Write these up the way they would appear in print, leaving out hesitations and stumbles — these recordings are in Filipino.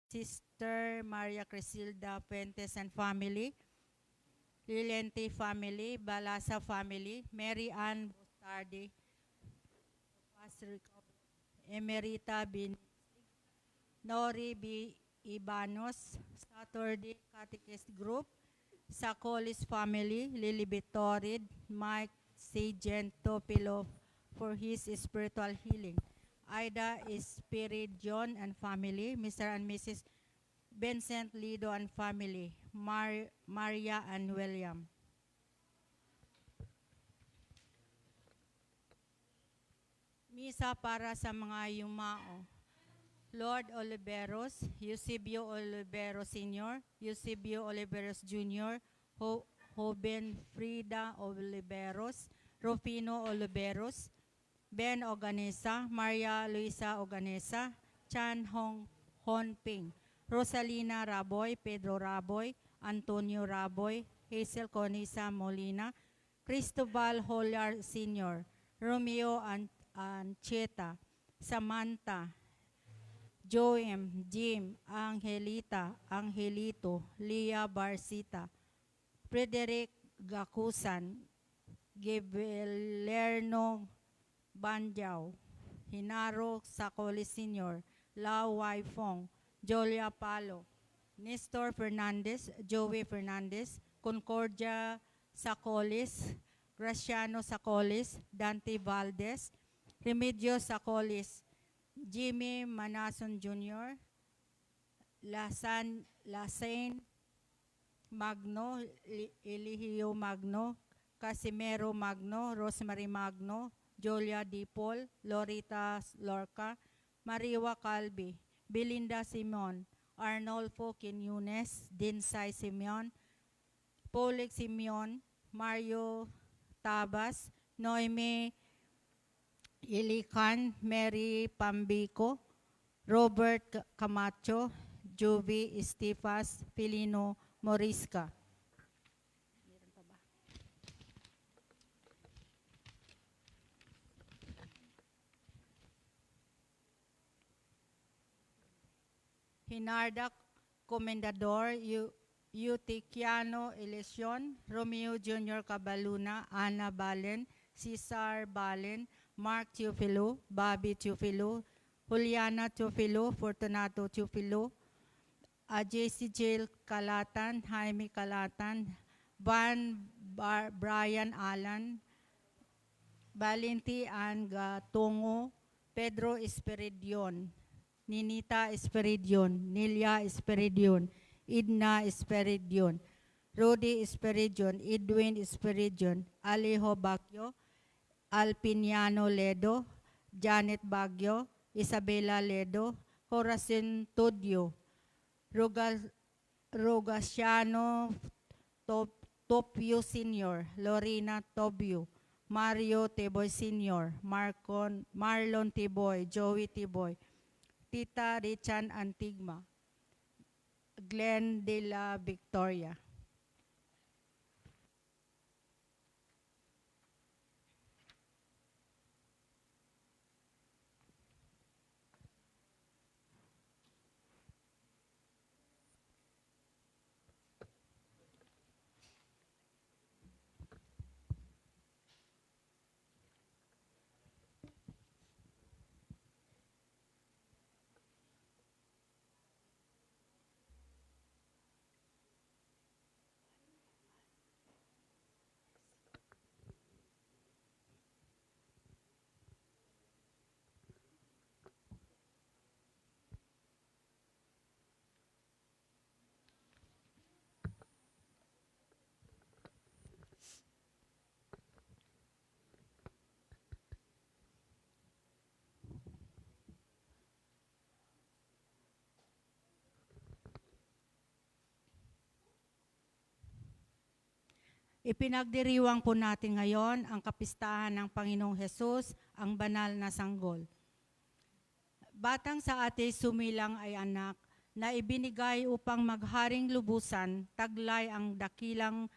Sister Maria Crisilda Fuentes and family, Lilente family, Balasa family, Mary Ann Bustardi, Emerita Bin, Nori B. Ibanos, Saturday Catechist Group, Sacolis family, Lily Bitorid, Mike Sagent Topilo for his spiritual healing. Ida Espiridion and family, Mr. and Mrs. Vincent Lido and family, Maria and William. Misa para sa mga yumao. Lord Oliveros, Eusebio Oliveros Sr., Eusebio Oliveros Jr., Hoben Frida Oliveros, Rufino Oliveros, Ben Oganesa, Maria Luisa Oganesa, Chan Honping, Rosalina Raboy, Pedro Raboy, Antonio Raboy, Hazel Conisa Molina, Cristobal Holyar Sr., Romeo Ancheta, Samantha, Joem, Jim, Angelita, Angelito, Lia Barcita, Frederick Gakusan, Gebelerno Banjao, Hinaro Sacolis Sr., Lau Waifong, Jolia Palo, Nestor Fernandez, Joey Fernandez, Concordia Sacolis, Graciano Sacolis, Dante Valdez, Remedios Sacolis, Jimmy Manason Jr., Lasain Magno, Eligio Magno, Casimero Magno, Rosemary Magno, Julia Dipol, Lorita Lorca, Mariwa Calvi, Belinda Simon, Arnolfo Quiñones, Dinsay Simeon, Polik Simeon, Mario Tabas, Noemi Ilican, Mary Pambico, Robert Camacho, Jovi Estefas, Filino Morisca. Hinarda Comendador, Eutiquiano Elesion, Romeo Jr. Cabaluna, Ana Balen, Cesar Balen, Mark Teofilo, Bobby Teofilo, Juliana Teofilo, Fortunato Teofilo, JC Jill Calatan, Jaime Calatan, Brian Alan, Valenti Ann Gatongo, Pedro Esperidion, Ninita Esperidion, Nilia Esperidion, Idna Esperidion, Rudy Esperidion, Edwin Esperidion, Alejo Bacchio, Alpiniano Ledo, Janet Baguio, Isabela Ledo, Horacion Todio, Rogasiano Topio Sr., Lorena Tobio, Mario Teboy Sr., Marlon Teboy, Joey Teboy, Tita Richan Antigma, Glenn de la Victoria. Ipinagdiriwang po natin ngayon ang kapistahan ng Panginoong Hesus, ang banal na sanggol. Batang sa ate sumilang ay anak, na ibinigay upang magharing lubusan, taglay ang dakilang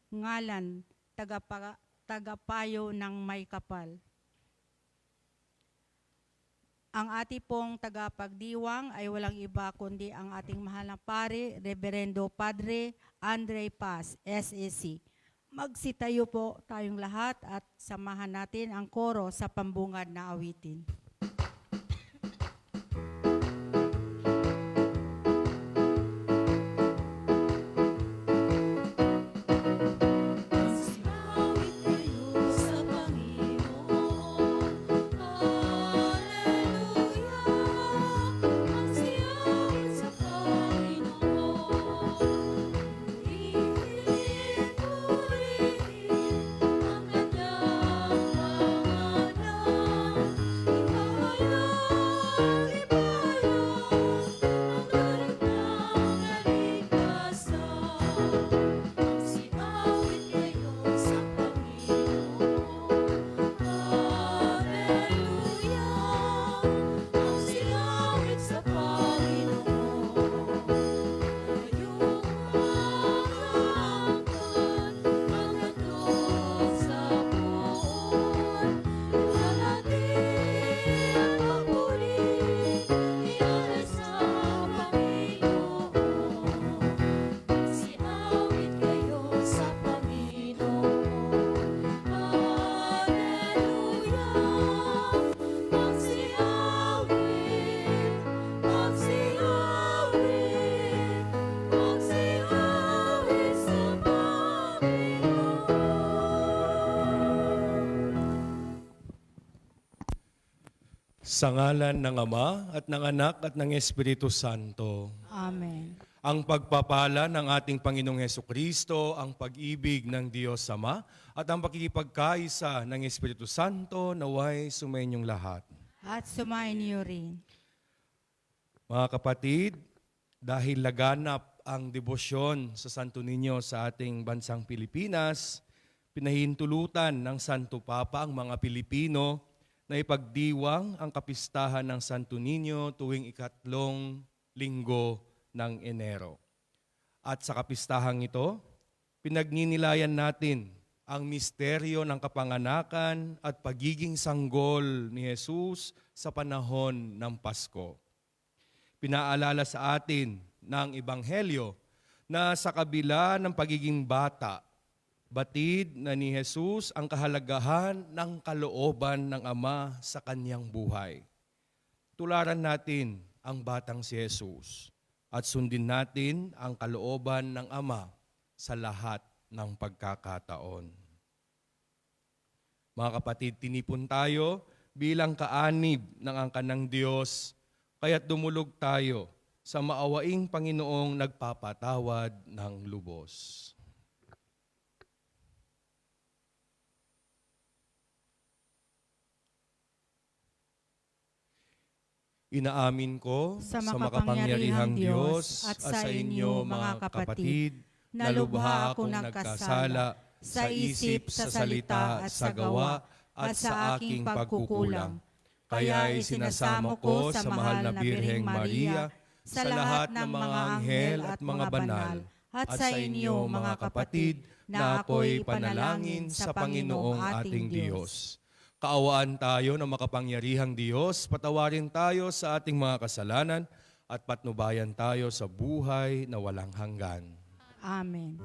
ngalan, tagapayo ng may kapal. Ang ating pong tagapagdiwang ay walang iba kundi ang ating mahal na pare, Reverendo Padre Andre Paz, SAC. Magsitayo po tayong lahat at samahan natin ang koro sa pambungad na awitin. Sa ngalan ng Ama at ng Anak at ng Espiritu Santo. Amen. Ang pagpapala ng ating Panginoong Hesukristo, ang pag-ibig ng Diyos Ama, at ang pakikipagkaisa ng Espiritu Santo naway sumainyong lahat. At sumayin niyo rin. Mga kapatid, dahil laganap ang debosyon sa Santo Niño sa ating bansang Pilipinas, pinahintulutan ng Santo Papa ang mga Pilipino na ipagdiwang ang kapistahan ng Santo Niño tuwing ikatlong linggo ng Enero. At sa kapistahang ito, pinagninilayan natin ang misteryo ng kapanganakan at pagiging sanggol ni Jesus sa panahon ng Pasko. Pinaalala sa atin ng Ebanghelyo na sa kabila ng pagiging bata, batid na ni Jesus ang kahalagahan ng kalooban ng Ama sa kanyang buhay. Tularan natin ang batang si Jesus at sundin natin ang kalooban ng Ama sa lahat ng pagkakataon. Mga kapatid, tinipon tayo bilang kaanib ng angkan ng Diyos, kaya't dumulog tayo sa maawaing Panginoong nagpapatawad ng lubos. Inaamin ko Sa sa makapangyarihang makapangyarihang Diyos at sa inyo mga kapatid na lubha akong nagkasala sa isip, sa salita at sa gawa at sa aking pagkukulang. Kaya isinasamo ko sa mahal na Birheng Maria, sa lahat ng mga anghel at mga banal, at sa inyo mga kapatid na ako'y panalangin sa Panginoong ating Diyos. Kaawaan tayo ng makapangyarihang Diyos, patawarin tayo sa ating mga kasalanan at patnubayan tayo sa buhay na walang hanggan. Amen.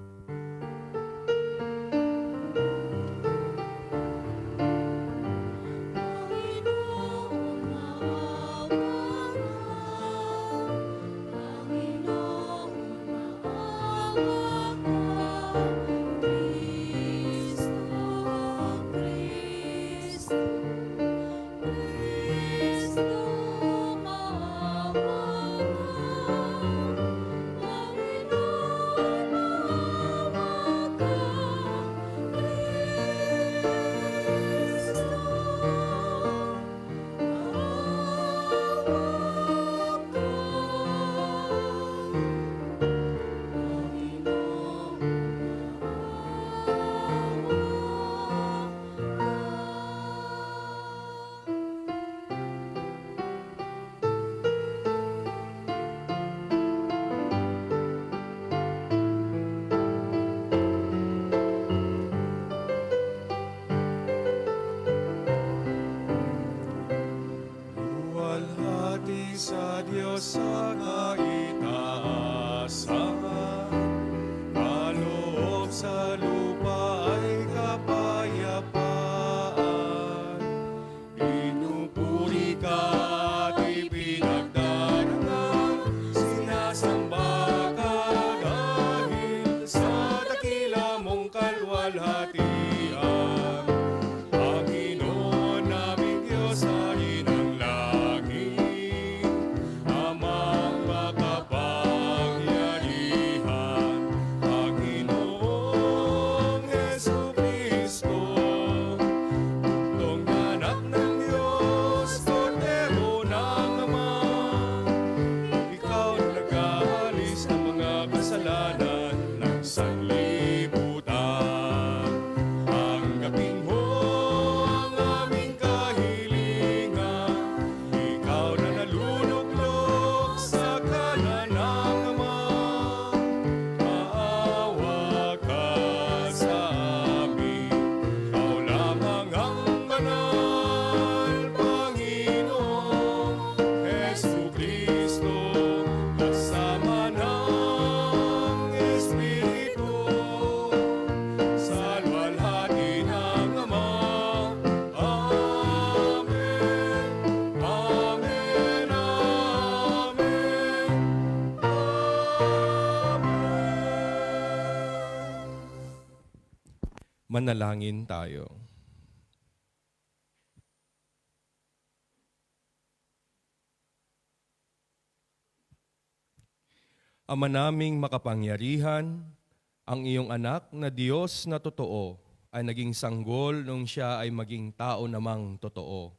Sinasamba ka dahil sa dakila mong kalwalhatian. Panginoon naming Diyos, Hari ng langit, Amang makapangyarihan, Panginoong Jesucristo, Tong anak ng Diyos, Kordero ng Ama. Ikaw na nag-aalis ng mga kasalanan ng sanlibutan. Tanggapin mo ang aming kahilingan. Ikaw na naluluklok sa kanan ng Ama. Maawa ka sa amin. Ikaw lamang ang banal, Panginoong Jesucristo, kasama ng Espiritu, sa luwalhati ng Ama. Amen. Amen. Amen. Manalangin tayo. Ama naming makapangyarihan, ang iyong anak na Diyos na totoo ay naging sanggol nung siya ay maging tao namang totoo.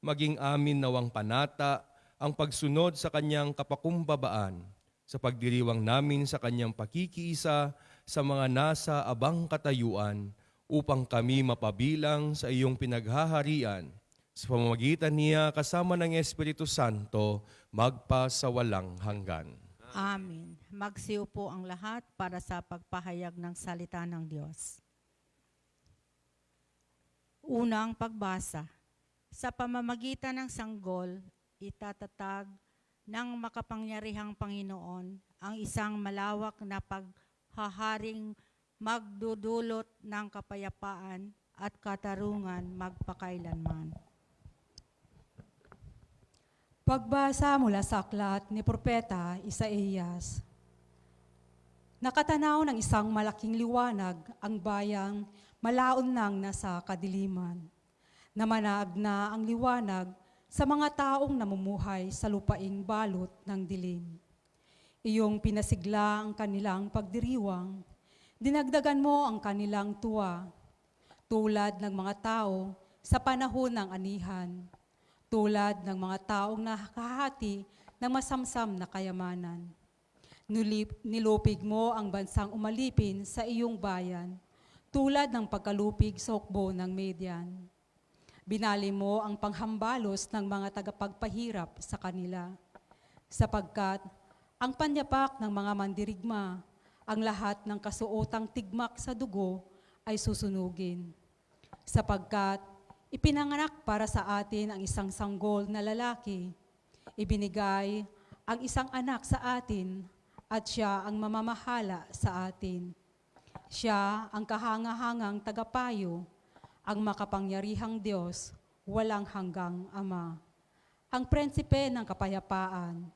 Maging amin nawang panata ang pagsunod sa kanyang kapakumbabaan sa pagdiriwang namin sa kanyang pakikiisa sa mga nasa abang katayuan upang kami mapabilang sa iyong pinaghaharian sa pamamagitan niya kasama ng Espiritu Santo magpa sa walang hanggan. Amen. Magsiupo ang lahat para sa pagpahayag ng salita ng Diyos. Unang pagbasa. Sa pamamagitan ng sanggol, itatatag ng makapangyarihang Panginoon ang isang malawak na paghaharing magdudulot ng kapayapaan at katarungan magpakailanman. Pagbasa mula sa aklat ni Propeta Isaías. Nakatanaw ng isang malaking liwanag ang bayang malaon nang nasa kadiliman. Namanag na ang liwanag sa mga taong namumuhay sa lupaing balot ng dilim. Iyong pinasigla ang kanilang pagdiriwang, dinagdagan mo ang kanilang tuwa, tulad ng mga tao sa panahon ng anihan, tulad ng mga taong nakahati ng masamsam na kayamanan. Nilupig mo ang bansang umalipin sa iyong bayan, tulad ng pagkalupig sa hukbo ng Median. Binali mo ang panghambalos ng mga tagapagpahirap sa kanila, sapagkat ang panyapak ng mga mandirigma, ang lahat ng kasuotang tigmak sa dugo ay susunugin. Sapagkat ipinanganak para sa atin ang isang sanggol na lalaki, ibinigay ang isang anak sa atin, at siya ang mamamahala sa atin. Siya ang kahangahangang tagapayo, ang makapangyarihang Diyos, walang hanggang Ama. Ang prinsipe ng kapayapaan,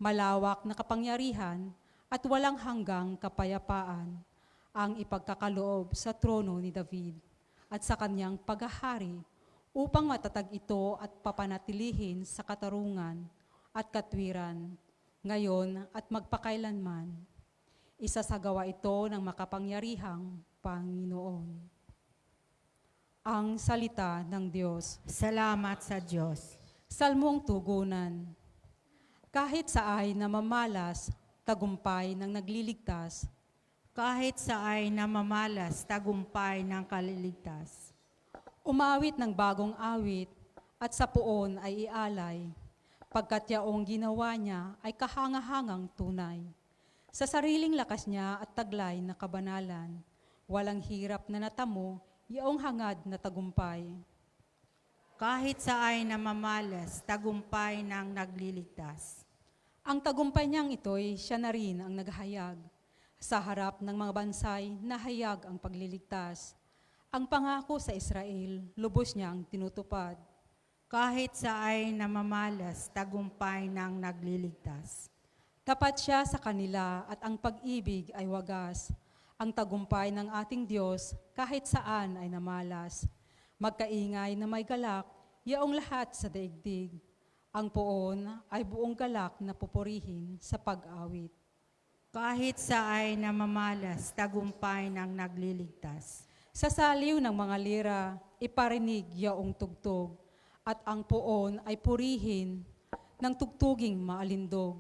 malawak na kapangyarihan at walang hanggang kapayapaan, ang ipagkakaloob sa trono ni David at sa kanyang paghahari upang matatag ito at papanatilihin sa katarungan at katwiran, ngayon at magpakailanman. Isasagawa ito ng makapangyarihang Panginoon. Ang salita ng Diyos. Salamat sa Diyos. Salmong tugunan. Kahit sa ay namamalas, tagumpay ng nagliligtas, Kahit sa ay namamalas, tagumpay ng kaliligtas. umawit ng bagong awit at sa puon ay ialay, pagkat yaong ginawa niya ay kahangahangang tunay. Sa sariling lakas niya at taglay na kabanalan, walang hirap na natamo, yaong hangad na tagumpay. Kahit sa ay namamalas, tagumpay ng nagliligtas. Ang tagumpay niyang ito'y siya na rin ang naghayag. Sa harap ng mga bansay, nahayag ang pagliligtas. Ang pangako sa Israel, lubos niyang tinutupad. Kahit sa ay namamalas, tagumpay ng nagliligtas. Tapat siya sa kanila at ang pag-ibig ay wagas. Ang tagumpay ng ating Diyos kahit saan ay namalas. Magkaingay na may galak, yaong lahat sa daigdig. Ang poon ay buong galak na pupurihin sa pag-awit. Kahit sa ay namamalas, tagumpay ng nagliligtas. Sa saliw ng mga lira, iparinig yaong tugtog, at ang poon ay purihin ng tugtuging maalindog.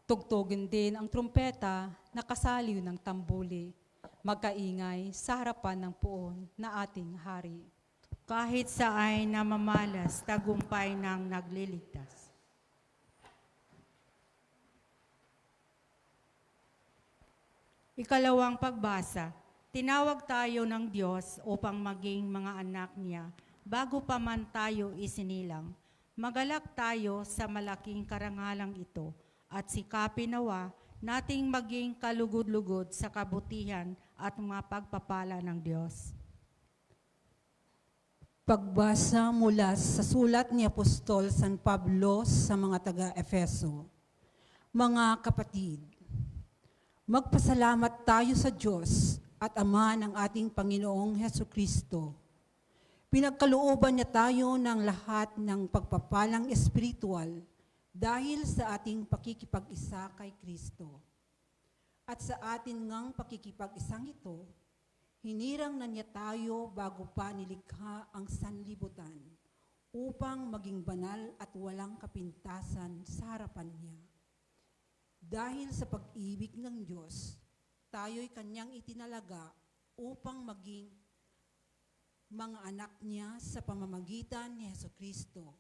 Tugtugin din ang trumpeta na kasaliw ng tambuli, magkaingay sa harapan ng poon na ating hari. Kahit sa ay namamalas, tagumpay ng nagliligtas. Ikalawang pagbasa. Tinawag tayo ng Diyos upang maging mga anak niya bago pa man tayo isinilang. Magalak tayo sa malaking karangalang ito at sikapin nawa nating maging kalugod-lugod sa kabutihan at mga pagpapala ng Diyos. Pagbasa mula sa sulat ni Apostol San Pablo sa mga taga-Efeso. Mga kapatid, magpasalamat tayo sa Diyos at Ama ng ating Panginoong Hesukristo. Pinagkalooban niya tayo ng lahat ng pagpapalang espiritual dahil sa ating pakikipag-isa kay Kristo. At sa atin ngang pakikipag-isang ito, hinirang na niya tayo bago pa nilikha ang sanlibutan upang maging banal at walang kapintasan sa harapan niya. Dahil sa pag-ibig ng Diyos, tayo'y kanyang itinalaga upang maging mga anak niya sa pamamagitan ni Hesukristo.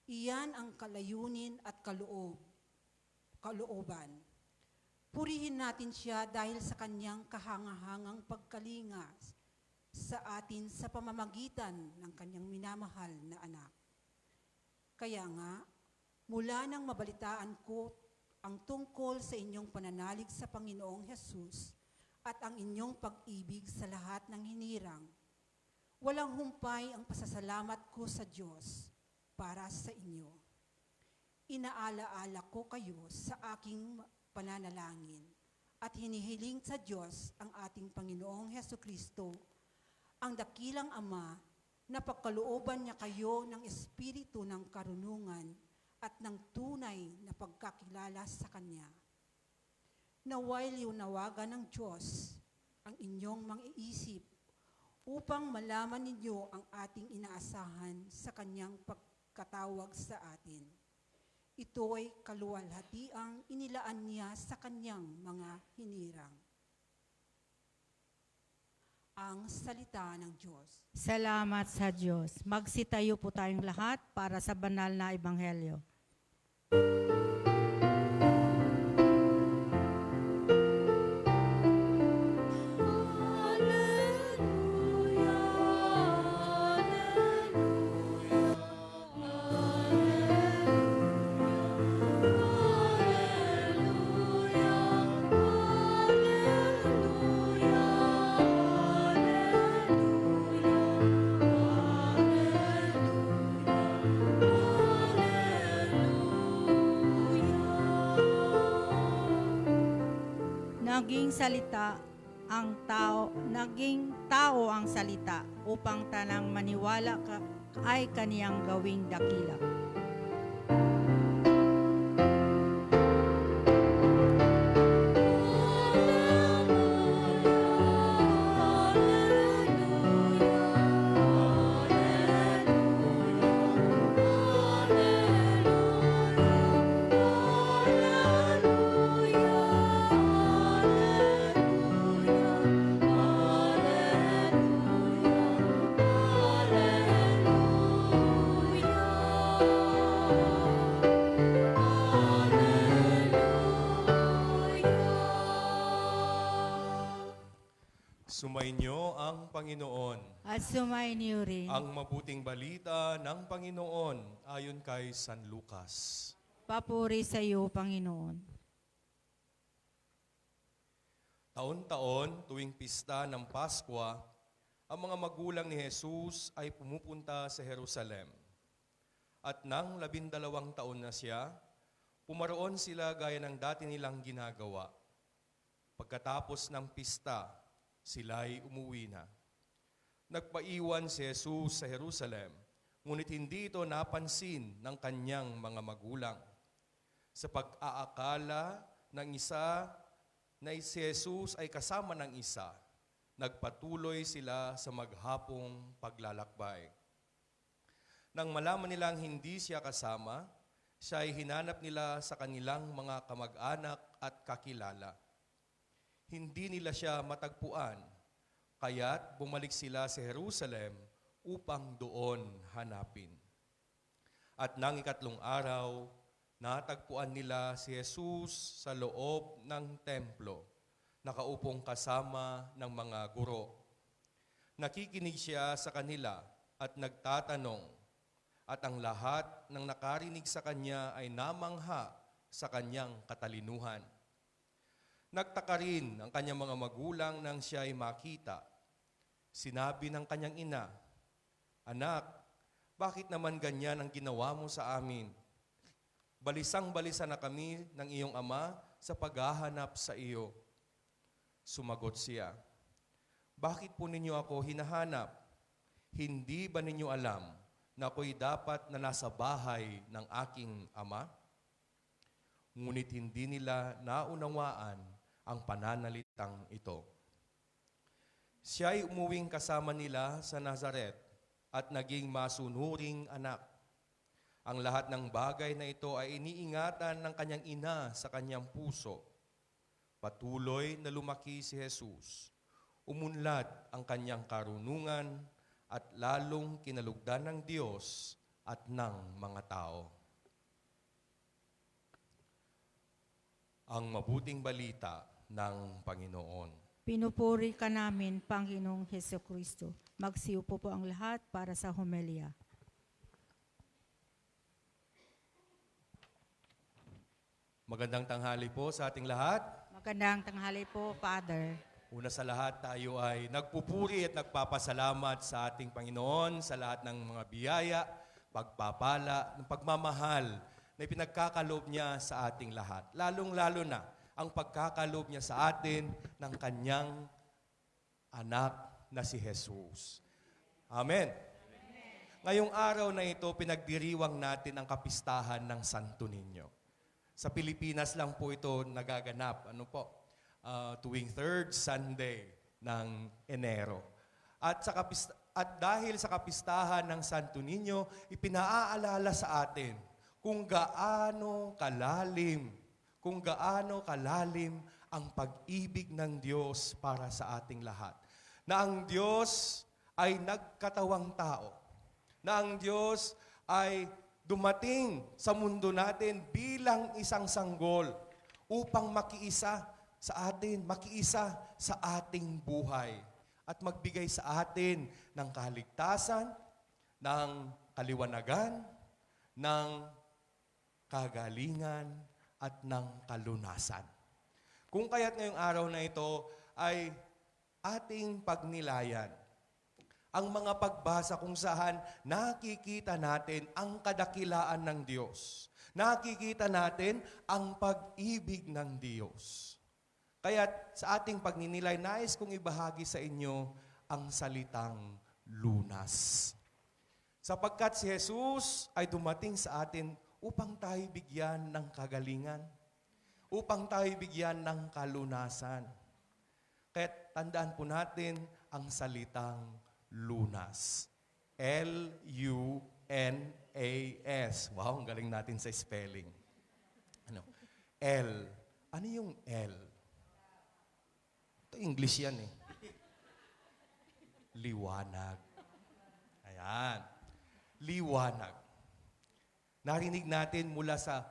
Iyan ang kalayunin at kalooban. Purihin natin siya dahil sa kanyang kahangahangang pagkalinga sa atin sa pamamagitan ng kanyang minamahal na anak. Kaya nga, mula nang mabalitaan ko ang tungkol sa inyong pananalig sa Panginoong Hesus at ang inyong pag-ibig sa lahat ng hinirang, walang humpay ang pasasalamat ko sa Diyos para sa inyo. Inaalaala ko kayo sa aking pananalangin at hinihiling sa Diyos ang ating Panginoong Hesukristo, ang dakilang Ama, na pagkalooban niya kayo ng espiritu ng karunungan at ng tunay na pagkakilala sa Kanya. Naway liwanawagan ng Diyos ang inyong mga isip upang malaman ninyo ang ating inaasahan sa Kanyang pagkatawag sa atin. Ito'y kaluwalhatiang inilaan niya sa Kanyang mga hinirang. Ang salita ng Diyos. Salamat sa Diyos. Magsitayo po tayong lahat para sa banal na ebanghelyo. Naging tao ang salita upang tanang maniwala ay kaniyang gawing dakila. Sumainyo ang Panginoon. At sumainyo rin. Ang mabuting balita ng Panginoon ayon kay San Lucas. Papuri sa iyo, Panginoon. Taon-taon, tuwing pista ng Paskwa, ang mga magulang ni Jesus ay pumupunta sa Jerusalem. At nang 12 taon na siya, Pumaroon sila gaya ng dati nilang ginagawa. Pagkatapos ng pista, sila'y umuwi na. Nagpaiwan si Jesus sa Jerusalem, ngunit hindi ito napansin ng kanyang mga magulang. Sa pag-aakala ng isa na si Jesus ay kasama ng isa, nagpatuloy sila sa maghapong paglalakbay. Nang malaman nilang hindi siya kasama, siya ay hinanap nila sa kanilang mga kamag-anak at kakilala. Hindi nila siya matagpuan, kaya't bumalik sila sa Jerusalem upang doon hanapin. At nang ikatlong araw, natagpuan nila si Jesus sa loob ng templo, nakaupong kasama ng mga guro. Nakikinig siya sa kanila at nagtatanong, at ang lahat ng nakarinig sa kanya ay namangha sa kanyang katalinuhan. Nagtaka rin ang kanyang mga magulang nang siya ay makita. Sinabi ng kanyang ina, "Anak, bakit naman ganyan ang ginawa mo sa amin? Balisang-balisa na kami ng iyong ama sa paghahanap sa iyo." Sumagot siya, "Bakit po ninyo ako hinahanap? Hindi ba ninyo alam na ako'y dapat na nasa bahay ng aking ama?" Ngunit hindi nila naunawaan ang pananalitang ito. Siya'y umuwing kasama nila sa Nazaret at naging masunuring anak. Ang lahat ng bagay na ito ay iniingatan ng kanyang ina sa kanyang puso. Patuloy na lumaki si Jesus. Umunlad ang kanyang karunungan at lalong kinalugdan ng Diyos at ng mga tao. Ang mabuting balita ng Panginoon. Pinupuri ka namin, Panginoong Hesukristo. Magsiupo po ang lahat para sa homilia. Magandang tanghali po sa ating lahat. Magandang tanghali po, Father. Una sa lahat, tayo ay nagpupuri at nagpapasalamat sa ating Panginoon sa lahat ng mga biyaya, pagpapala, ng pagmamahal na ipinagkakaloob niya sa ating lahat. Lalong-lalo na ang pagkakaloob niya sa atin ng kanyang anak na si Jesus. Amen. Ngayong araw na ito, pinagdiriwang natin ang kapistahan ng Santo Niño. Sa Pilipinas lang po ito nagaganap. Tuwing third Sunday ng Enero. At dahil sa kapistahan ng Santo Niño, ipinaaalala sa atin kung gaano kalalim ang pag-ibig ng Diyos para sa ating lahat. Na ang Diyos ay nagkatawang tao. Na ang Diyos ay dumating sa mundo natin bilang isang sanggol upang makiisa sa atin, makiisa sa ating buhay at magbigay sa atin ng kaligtasan, ng kaliwanagan, ng kagalingan, at ng kalunasan. Kung kaya't ngayong araw na ito ay ating pagnilayan ang mga pagbasa kung saan nakikita natin ang kadakilaan ng Diyos. Nakikita natin ang pag-ibig ng Diyos. Kaya sa ating pagninilay, nais kong ibahagi sa inyo ang salitang lunas. Sapagkat si Jesus ay dumating sa atin upang tayo bigyan ng kagalingan, upang tayo bigyan ng kalunasan. Kaya tandaan po natin ang salitang lunas. L-U-N-A-S. Wow, ang galing natin sa spelling. L. Ano yung L? Ito English yan eh. Liwanag. Ayan. Liwanag. Narinig natin mula sa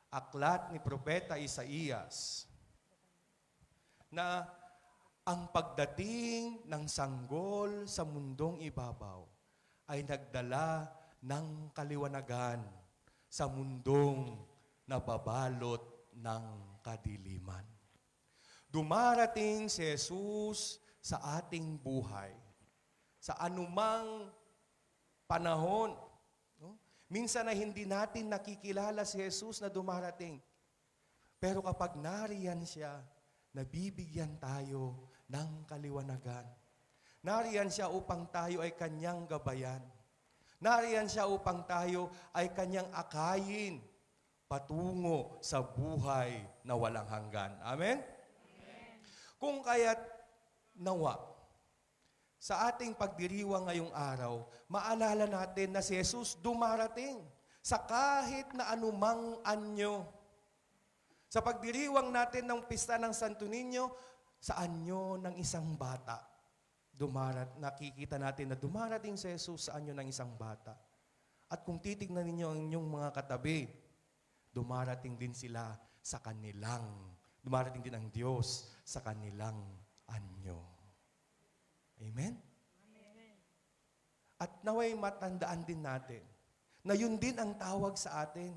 aklat ni Propeta Isaías na ang pagdating ng sanggol sa mundong ibabaw ay nagdala ng kaliwanagan sa mundong nababalot ng kadiliman. Dumarating si Jesus sa ating buhay, sa anumang panahon. No? Minsan na hindi natin nakikilala si Jesus na dumarating. Pero kapag nariyan siya, nabibigyan tayo ng kaliwanagan. Nariyan siya upang tayo ay kanyang gabayan. Nariyan siya upang tayo ay kanyang akayin patungo sa buhay na walang hanggan. Amen? Kung kaya't nawa, sa ating pagdiriwang ngayong araw, maalala natin na si Jesus dumarating sa kahit na anumang anyo. Sa pagdiriwang natin ng pista ng Santo Niño, sa anyo ng isang bata. Nakikita natin na dumarating si Jesus sa anyo ng isang bata. At kung titignan ninyo ang inyong mga katabi, dumarating din ang Diyos sa kanilang anyo. Amen? At naway matandaan din natin na yun din ang tawag sa atin.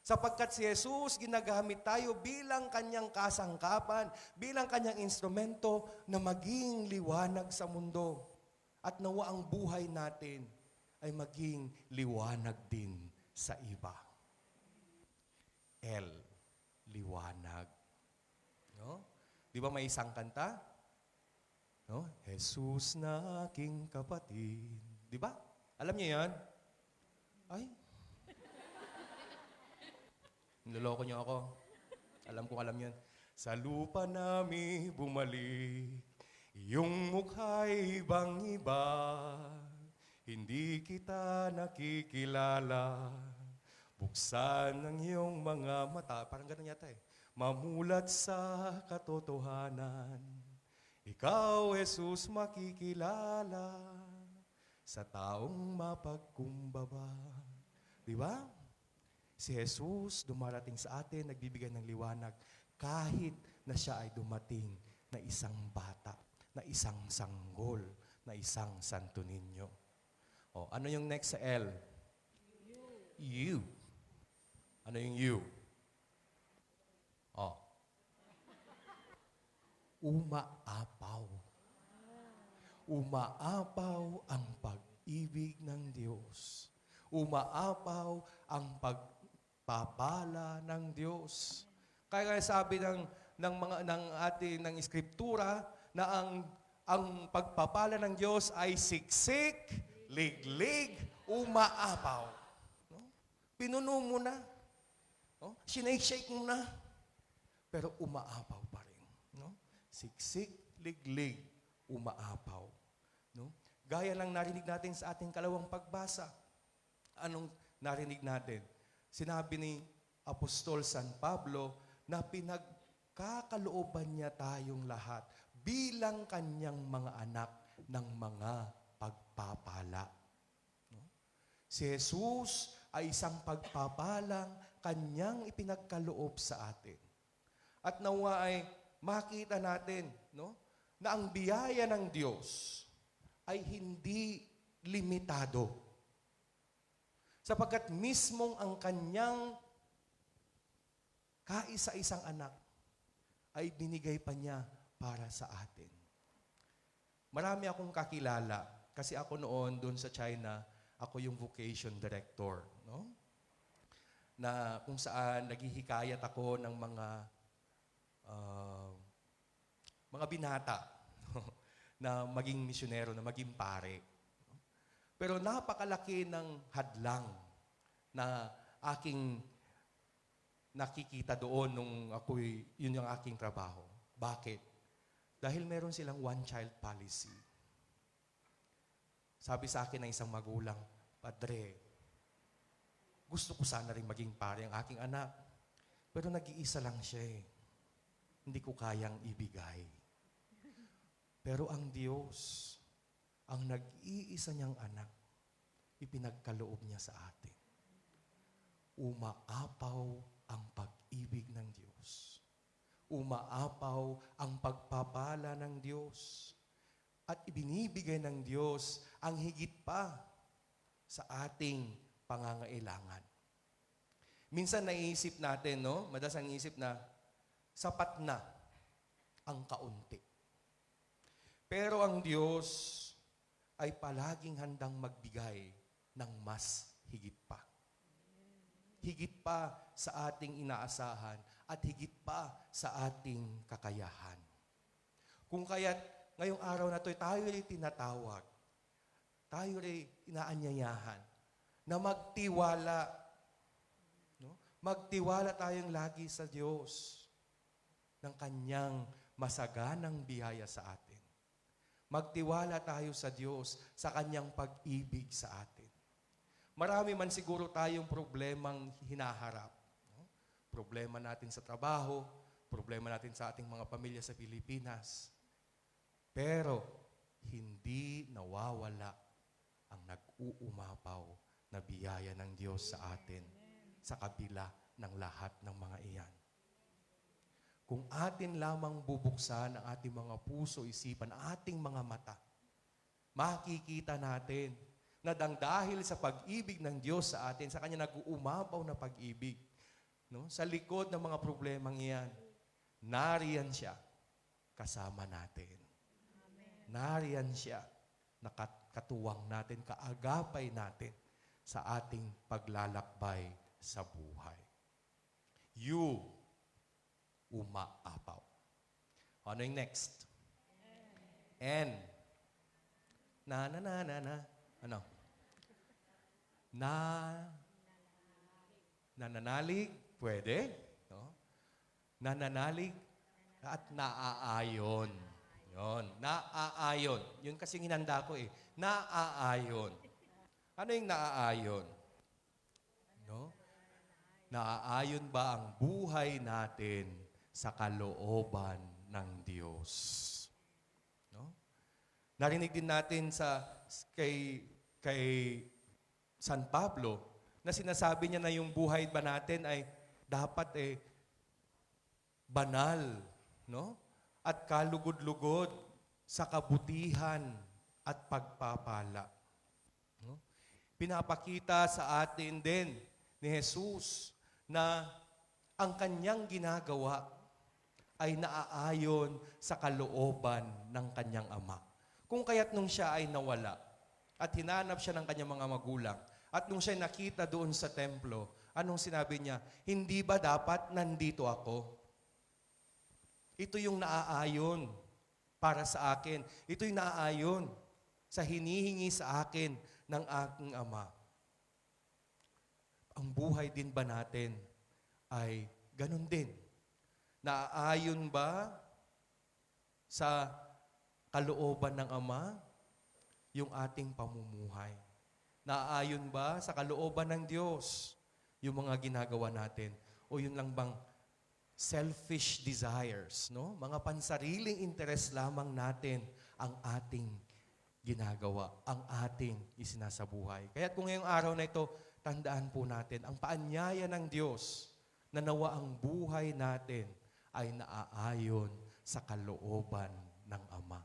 Sapagkat si Jesus, ginagamit tayo bilang kanyang kasangkapan, bilang kanyang instrumento na maging liwanag sa mundo. At nawa ang buhay natin ay maging liwanag din sa iba. Liwanag. No? Di ba may isang kanta? No? Jesus na aking kapatid. Di ba? Alam niyo yan? Ay, niloloko niyo ako. Alam kong alam yan. Sa lupa namin bumalik, iyong mukha'y ibang-iba. Hindi kita nakikilala. Buksan ang iyong mga mata. Parang ganun yata eh. Mamulat sa katotohanan. Ikaw, Jesus, makikilala sa taong mapagkumbaba. Di ba? Si Jesus dumarating sa atin, nagbibigay ng liwanag, kahit na siya ay dumating na isang bata, na isang sanggol, na isang Santo Niño. O, ano yung next sa L? You. Ano yung you? O. Umaapaw. Umaapaw ang pag-ibig ng Diyos. Umaapaw ang pagpapala ng Diyos. Kaya sabi ng Eskriptura na ang pagpapala ng Diyos ay siksik, liglig, umaapaw. No? Pinuno mo na. No? Sinake-shake mo na. Pero umaapaw pa rin. No? Siksik, liglig, umaapaw. No? Gaya lang narinig natin sa ating kalawang pagbasa. Anong narinig natin? Sinabi ni Apostol San Pablo na pinagkakalooban niya tayong lahat bilang kanyang mga anak ng mga pagpapala. No? Si Jesus ay isang pagpapalang kanyang ipinagkaloob sa atin. At nawa ay makita natin, no, na ang biyaya ng Diyos ay hindi limitado. Sapagkat mismong ang kanyang kaisa-isang anak ay binigay pa niya para sa atin. Marami akong kakilala kasi ako noon doon sa China, ako yung vocation director, no? Na kung saan naghihikayat ako ng mga binata na maging misyonero, na maging pare. Pero napakalaki ng hadlang na aking nakikita doon nung yun yung aking trabaho. Bakit? Dahil meron silang one-child policy. Sabi sa akin ng isang magulang, Padre, gusto ko sana rin maging pare ang aking anak. Pero nag-iisa lang siya eh. Hindi ko kayang ibigay. Pero ang Diyos, ang nag-iisa niyang anak, ipinagkaloob niya sa atin. Umaapaw ang pag-ibig ng Diyos. Umaapaw ang pagpapala ng Diyos. At ibinibigay ng Diyos ang higit pa sa ating pangangailangan. Minsan naiisip natin, no? Madalas ang isip na, sapat na ang kaunti. Pero ang Diyos ay palaging handang magbigay ng mas higit pa. higit pa sa ating inaasahan, at higit pa sa ating kakayahan. Kung kaya't ngayong araw na ito, tayo rin tinatawag, tayo rin inaanyayahan na magtiwala. No? Magtiwala tayong lagi sa Diyos ng Kanyang masaganang biyaya sa atin. Magtiwala tayo sa Diyos sa Kanyang pag-ibig sa atin. Marami man siguro tayong problemang hinaharap. No? Problema natin sa trabaho, problema natin sa ating mga pamilya sa Pilipinas. Pero hindi nawawala ang nag-uumapaw na biyaya ng Diyos sa atin sa kabila ng lahat ng mga iyan. Kung atin lamang bubuksan ang ating mga puso, isipan, ating mga mata, makikita natin na dahil sa pag-ibig ng Diyos sa atin, sa Kanya nag-uumapaw na pag-ibig, no? Sa likod ng mga problemang iyan, nariyan siya kasama natin. Nariyan siya, nakatuwang natin, kaagapay natin sa ating paglalakbay sa buhay. You, umaapaw. Ano yung next? N. Na. Ano? Nananalig. Pwede. No? Nananalig at naaayon. Yun. Naaayon. Yun kasing hinanda ko eh. Naaayon. Ano yung naaayon? No? Naaayon ba ang buhay natin sa kalooban ng Diyos? No? Narinig din natin kay San Pablo na sinasabi niya na yung buhay ba natin ay dapat banal, no? At kalugod-lugod sa kabutihan at pagpapala. No? Pinapakita sa atin din ni Jesus na ang kanyang ginagawa ay naaayon sa kalooban ng kanyang Ama. Kung kaya't nung siya ay nawala at hinanap siya ng kanyang mga magulang at nung siya nakita doon sa templo, anong sinabi niya? Hindi ba dapat nandito ako? Ito yung naaayon para sa akin. Ito yung naaayon sa hinihingi sa akin ng aking Ama. Ang buhay din ba natin ay ganun din? Naaayon ba sa kalooban ng Ama yung ating pamumuhay? Naaayon ba sa kalooban ng Diyos yung mga ginagawa natin? O yun lang bang selfish desires, no? Mga pansariling interes lamang natin ang ating ginagawa, ang ating isinasabuhay. Kaya kung ngayong araw na ito, tandaan po natin, ang paanyaya ng Diyos na nawa ang buhay natin ay naaayon sa kalooban ng Ama.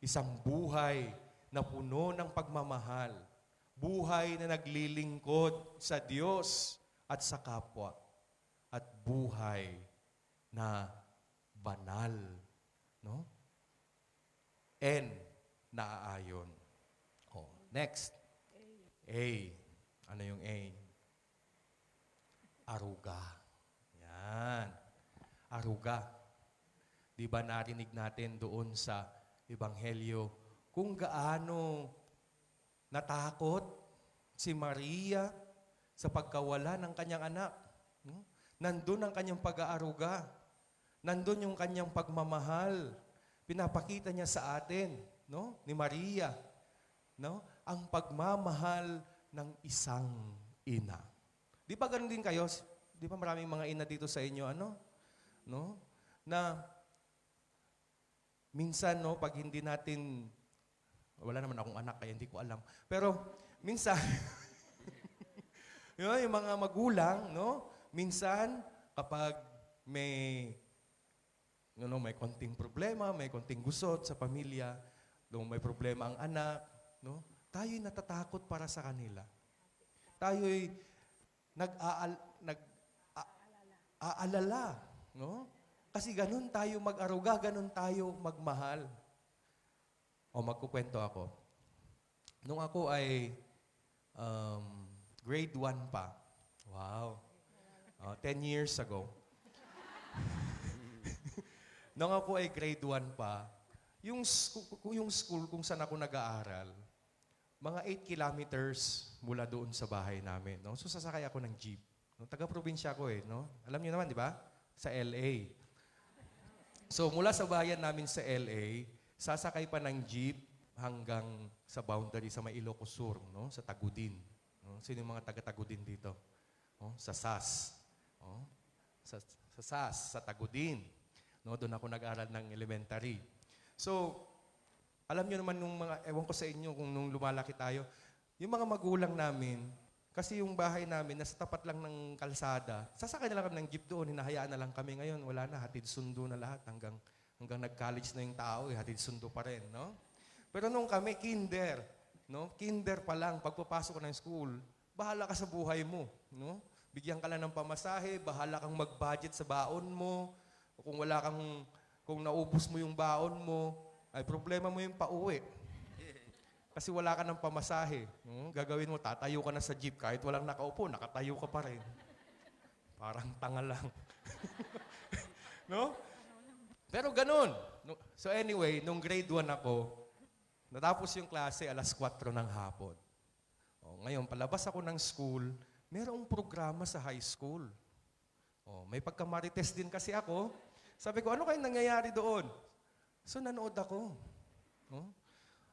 Isang buhay na puno ng pagmamahal, buhay na naglilingkod sa Diyos at sa kapwa, at buhay na banal, no? N, naaayon. Oh, next. A. Ano yung A? Aruga. Yan. Aruga. Di ba narinig natin doon sa Ebanghelyo kung gaano natakot si Maria sa pagkawala ng kanyang anak? No? Nandun ang kanyang pag-aaruga. Nandun yung kanyang pagmamahal. Pinapakita niya sa atin, no? Ni Maria, no? Ang pagmamahal ng isang ina. Di ba ganun din kayo? Di ba maraming mga ina dito sa inyo, ano? No? Na minsan, no, pag hindi natin, wala naman akong anak kaya hindi ko alam. Pero minsan, yung mga magulang, no? Minsan, kapag may konting problema, may konting gusot sa pamilya, may problema ang anak, no? Tayo'y natatakot para sa kanila. Tayo'y nag-aalala, no? Kasi ganun tayo mag-aruga, ganun tayo magmahal. O magkukwento ako. Nung ako ay grade 1 pa, Wow. 10 years ago. Nung ako ay grade 1 pa, yung school kung saan ako nag-aaral, mga 8 kilometers mula doon sa bahay namin. No? So sasakay ako ng jeep. No? Taga-probinsya ako eh. No? Alam niyo naman, di ba? Sa LA. So mula sa bayan namin sa LA, sasakay pa ng jeep hanggang sa boundary sa may Ilocos Sur, no? Sa Tagudin. No? Sino yung mga taga-Tagudin dito? Oh, sa SAS. Oh, sa SAS, sa Tagudin. No, doon ako nag-aral ng elementary. So, alam niyo naman nung mga, ewan ko sa inyo kung nung lumalaki tayo, yung mga magulang namin, kasi yung bahay namin, nasa tapat lang ng kalsada, sasakay na lang kami ng jeep doon, hinahayaan na lang kami. Ngayon, wala na, hatid sundo na lahat. Hanggang nag-college na yung tao, hatid sundo pa rin, no? Pero nung kami, kinder, no? Kinder pa lang, pagpapasok ko ng school, bahala ka sa buhay mo, no? Bigyan ka lang ng pamasahe, bahala kang mag-budget sa baon mo. Kung kung naubos mo yung baon mo, ay problema mo yung pauwi. Kasi wala ka ng pamasahe. Gagawin mo, tatayo ka na sa jeep. Kahit walang nakaupo, nakatayo ka pa rin. Parang tanga lang. No? Pero ganun. So anyway, nung grade 1 ako, natapos yung klase alas 4 ng hapon. Ngayon, palabas ako ng school, merong programa sa high school. May pagkamarites din kasi ako. Sabi ko, ano kayong nangyayari doon? So nanood ako.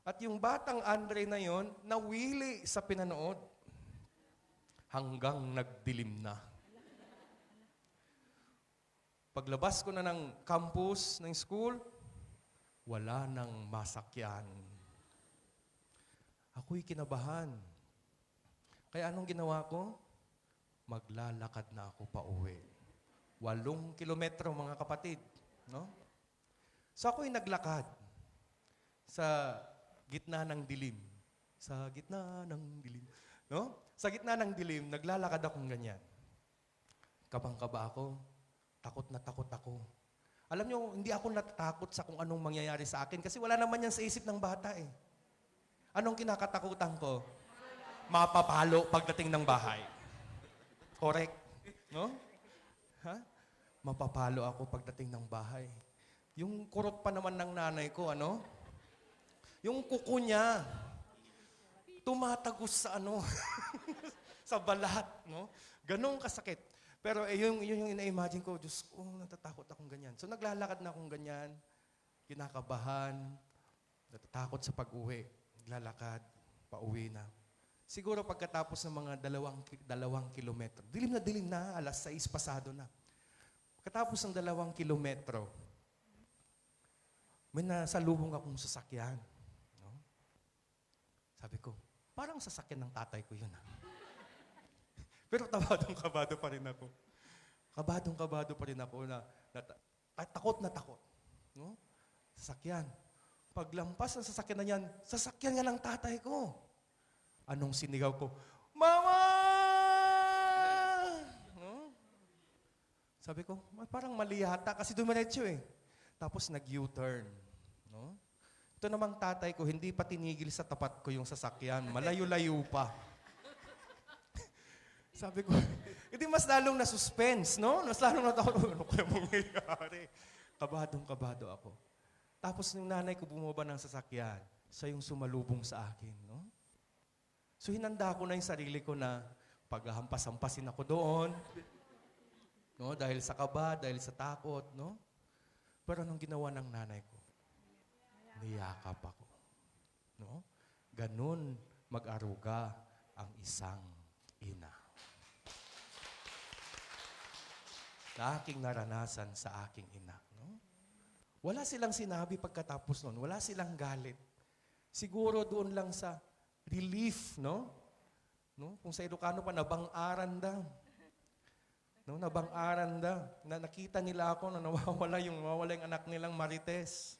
At yung batang Andre na yon, nawili sa pinanood. Hanggang nagdilim na. Paglabas ko na ng campus, ng school, wala nang masakyan. Ako'y kinabahan. Kaya anong ginawa ko? Maglalakad na ako pa uwi. 8 kilometro, mga kapatid. No? So ako'y naglakad sa gitna ng dilim. Sa gitna ng dilim. No? Sa gitna ng dilim, naglalakad akong ganyan. Kabang-kaba ako. Takot na takot ako. Alam nyo, hindi ako natatakot sa kung anong mangyayari sa akin kasi wala naman yan sa isip ng bata eh. Anong kinakatakutan ko? Mapapalo pagdating ng bahay. Correct? No? Ha? Mapapalo ako pagdating ng bahay. Yung kurot pa naman ng nanay ko, ano? Yung kuko niya, tumatagos sa ano, sa balat, no? Ganong kasakit. Pero yun yung ina-imagine ko, Diyos ko, natatakot akong ganyan. So naglalakad na akong ganyan, kinakabahan, natatakot sa pag-uwi, naglalakad, pauwi na. Siguro pagkatapos ng mga dalawang kilometro, dilim na, alas 6 pasado na. Pagkatapos ng 2 kilometro, may nasalubong akong sasakyan. No? Sabi ko, parang sasakyan ng tatay ko yun. Pero kabado pa rin ako. Kabado pa rin ako na takot na takot. No? Sasakyan. Paglampas ng sasakyan na yan, sasakyan nga ng tatay ko. Anong sinigaw ko? Mama! No? Sabi ko, parang mali yata kasi dumiretso eh. Tapos nag-U-turn. No? Ito namang tatay ko, hindi pa tinigil sa tapat ko yung sasakyan. Malayo-layo pa. Sabi ko, hindi mas lalong na-suspense, no? Mas lalong natakot, ano kaya mangyayari? Kabadong-kabado ako. Tapos yung nanay ko bumaba ng sasakyan, siya yung sumalubong sa akin, no? So hinanda ko na yung sarili ko na paghahampas-hampasin ako doon, no? Dahil sa kaba, dahil sa takot, no? Pero anong ginawa ng nanay ko? Niyakap ako. No? Ganun mag-aruga ang isang ina. Sa aking naranasan sa aking ina. No? Wala silang sinabi pagkatapos nun. Wala silang galit. Siguro doon lang sa relief, no? No? Kung sa Ilocano pa, nabang-aran daw. No? Nabang-aran daw. Na nakita nila ako na nawawala yung anak nilang Marites.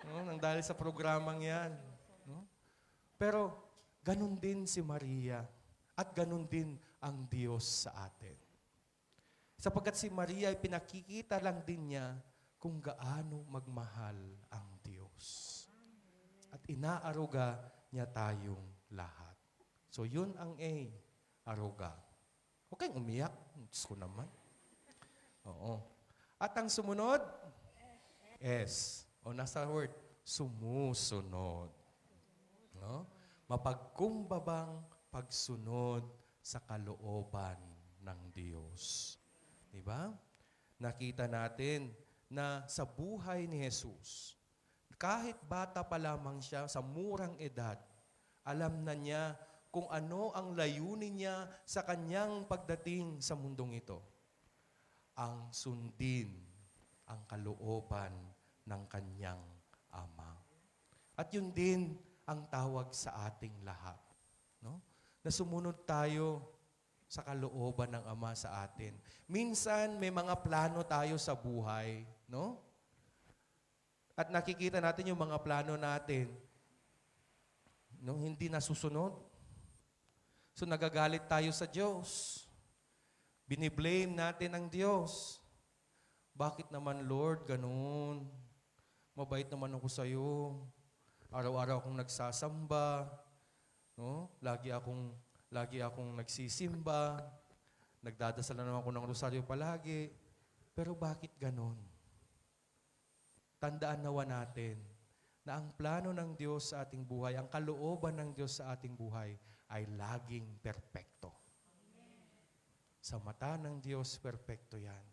No? Nang dahil sa programang yan. No? Pero, ganun din si Maria. At ganun din ang Diyos sa atin. Sapagkat si Maria ay pinakikita lang din niya kung gaano magmahal ang Diyos. At inaaruga niya tayong lahat. So yun ang A, aruga. Huwag kayong umiyak. Diyos ko naman. Oo. At ang sumunod, S. O nasa word, sumusunod. No? Mapagkumbabang pagsunod sa kalooban ng Diyos. Diba? Nakita natin na sa buhay ni Jesus, kahit bata pa lamang siya, sa murang edad, alam na niya kung ano ang layunin niya sa kanyang pagdating sa mundong ito. Ang sundin ang kalooban ng kanyang Ama. At yun din ang tawag sa ating lahat. No? Na sumunod tayo sa kalooban ng Ama sa atin. Minsan, may mga plano tayo sa buhay. No? At nakikita natin yung mga plano natin, no, hindi nasusunod. So nagagalit tayo sa Diyos. Biniblame natin ang Diyos. Bakit naman, Lord, ganun? Mabait naman ako sa iyo. Araw-araw akong nagsasamba. No? Lagi akong nagsisimba. Nagdadasal na naman ako ng rosaryo palagi. Pero bakit ganun? Tandaan nawa natin na ang plano ng Diyos sa ating buhay, ang kalooban ng Diyos sa ating buhay ay laging perpekto. Sa mata ng Diyos, perpekto yan.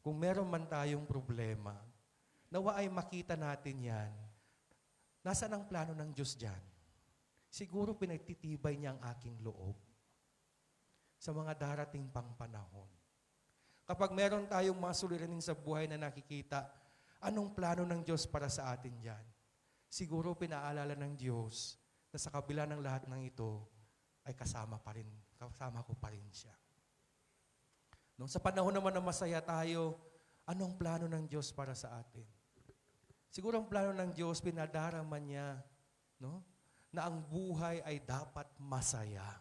Kung meron man tayong problema, nawa ay makita natin yan. Nasaan ang plano ng Diyos dyan? Siguro pinagtitibay niya ang aking loob sa mga darating pang panahon. Kapag meron tayong mga suliranin sa buhay na nakikita, anong plano ng Diyos para sa atin dyan? Siguro pinaalala ng Diyos na sa kabila ng lahat ng ito, ay kasama ko pa rin siya. No, sa panahon naman na masaya tayo, anong plano ng Diyos para sa atin? Siguro ang plano ng Diyos, pinadarama niya, no, na ang buhay ay dapat masaya.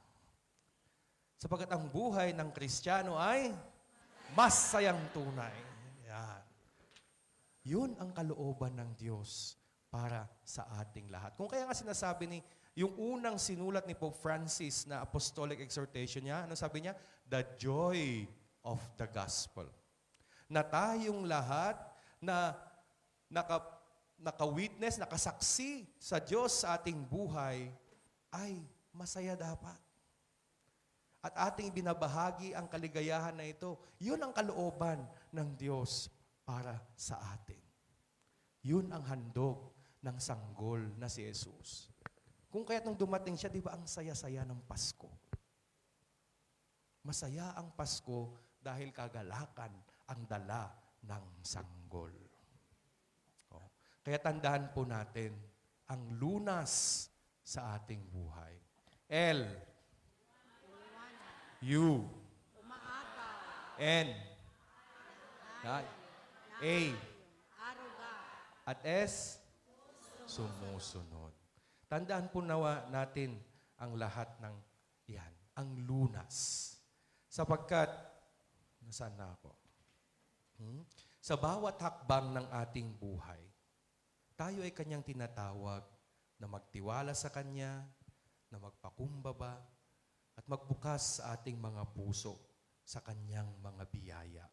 Sapagkat ang buhay ng Kristiyano ay masayang tunay. Yan. Yun ang kalooban ng Diyos para sa ating lahat. Kung kaya nga sinasabi ni, yung unang sinulat ni Pope Francis na apostolic exhortation niya, ano sabi niya? The joy of the gospel. Na tayong lahat na naka-witness, nakasaksi sa Diyos sa ating buhay, ay masaya dapat. At ating binabahagi ang kaligayahan na ito. Yun ang kalooban ng Diyos para sa atin. Yun ang handog ng sanggol na si Jesus. Kung kaya't nung dumating siya, di ba ang saya-saya ng Pasko? Masaya ang Pasko dahil kagalakan ang dala ng sanggol. O, kaya tandaan po natin ang lunas sa ating buhay. L. U. N. A. At S. Sumusunod. Tandaan po nawa natin ang lahat ng yan, ang lunas. Sapagkat, nasaan na ako? Sa bawat hakbang ng ating buhay, tayo ay kanyang tinatawag na magtiwala sa kanya, na magpakumbaba, at magbukas sa ating mga puso sa kanyang mga biyaya.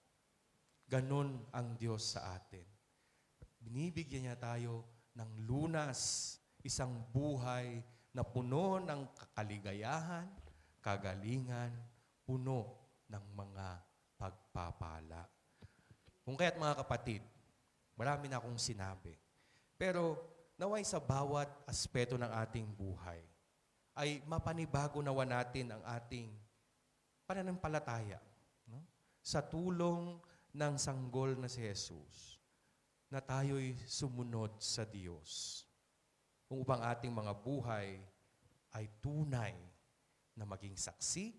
Ganon ang Diyos sa atin. Binibigyan niya tayo ng lunas, isang buhay na puno ng kaligayahan, kagalingan, puno ng mga pagpapala. Kung kaya't mga kapatid, marami na akong sinabi. Pero naway sa bawat aspeto ng ating buhay, ay mapanibago nawa natin ang ating pananampalataya. No? Sa tulong ng sanggol na si Jesus, na tayo'y sumunod sa Diyos. Kung upang ating mga buhay ay tunay na maging saksi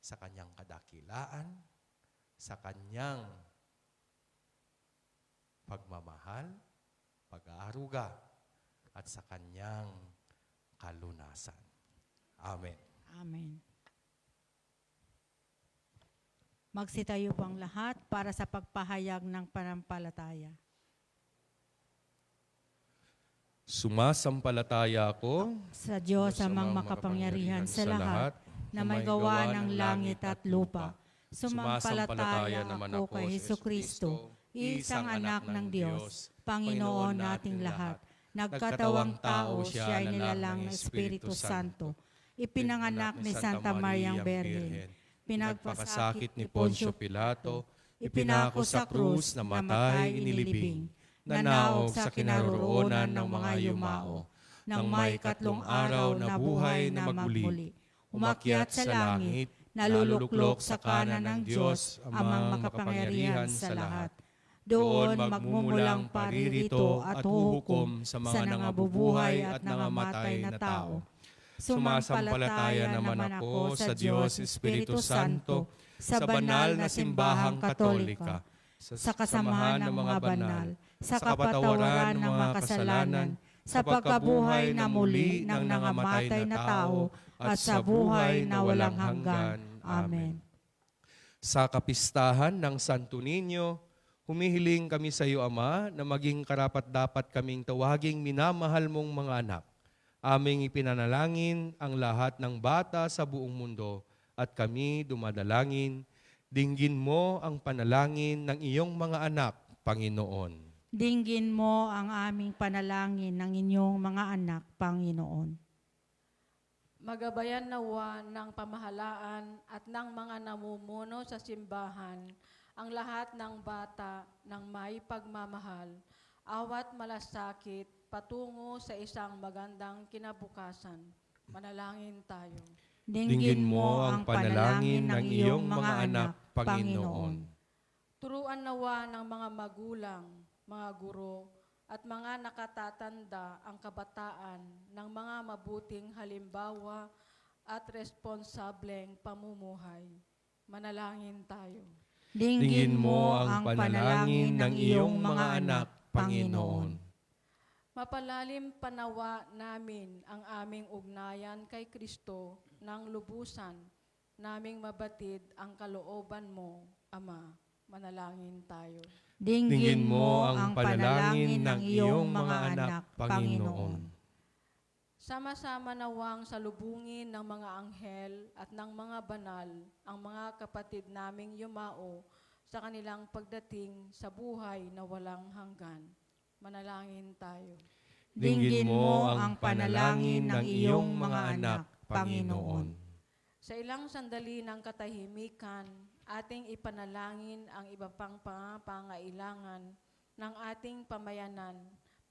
sa kanyang kadakilaan, sa kanyang pagmamahal, pag-aaruga, at sa kanyang kalunasan. Amen. Amen. Magsitayo po ang lahat para sa pagpahayag ng pananampalataya. Sumasampalataya ako Sa Diyos amang makapangyarihan sa lahat, na may gawa ng langit at lupa. Sumampalataya naman ako kay Hesukristo, isang anak ng Diyos, Panginoon nating lahat. Nagkatawang tao siya ay nilalang ng Espiritu Santo. Ipinanganak ni Santa Mariang Berhen. Pinagpasakit ni Poncio Pilato. Ipinako sa krus, namatay, inilibing. Nanaog sa kinaroroonan ng mga yumao. Nang may 3 araw na buhay na magmuli. Umakyat sa langit, naluluklok sa kanan ng Diyos, amang makapangyarihan sa lahat. Doon magmumulang paririto at huhukom sa mga nangabubuhay at nangamatay na tao. Sumasampalataya naman ako sa Diyos Espiritu Santo, sa banal na simbahang katolika, sa kasamahan ng mga banal, sa kapatawaran ng mga kasalanan, sa pagkabuhay na muli ng nangamatay na tao, at sa buhay na walang hanggan. Amen. Sa kapistahan ng Santo Niño, humihiling kami sa iyo, Ama, na maging karapat-dapat kaming tawaging minamahal mong mga anak. Aming ipinanalangin ang lahat ng bata sa buong mundo at kami dumadalangin, dinggin mo ang panalangin ng iyong mga anak, Panginoon. Dinggin mo ang aming panalangin ng inyong mga anak, Panginoon. Magabayan nawa ng pamahalaan at ng mga namumuno sa simbahan ang lahat ng bata ng may pagmamahal, awat malasakit patungo sa isang magandang kinabukasan. Manalangin tayo. Dinggin mo ang panalangin ng iyong mga anak, Panginoon. Turuan nawa ng mga magulang, mga guro, at mga nakatatanda ang kabataan ng mga mabuting halimbawa at responsableng pamumuhay. Manalangin tayo. Dinggin mo ang panalangin ng iyong mga anak, Panginoon. Mapalalim panawa namin ang aming ugnayan kay Kristo ng lubusan, naming mabatid ang kalooban mo, Ama. Manalangin tayo. Dinggin mo ang panalangin ng iyong mga anak, Panginoon. Sama-sama nawang salubungin ng mga anghel at ng mga banal ang mga kapatid naming yumao sa kanilang pagdating sa buhay na walang hanggan. Manalangin tayo. Dinggin mo ang panalangin ng iyong mga anak, Panginoon. Sa ilang sandali ng katahimikan, ating ipanalangin ang iba pang pangailangan ng ating pamayanan,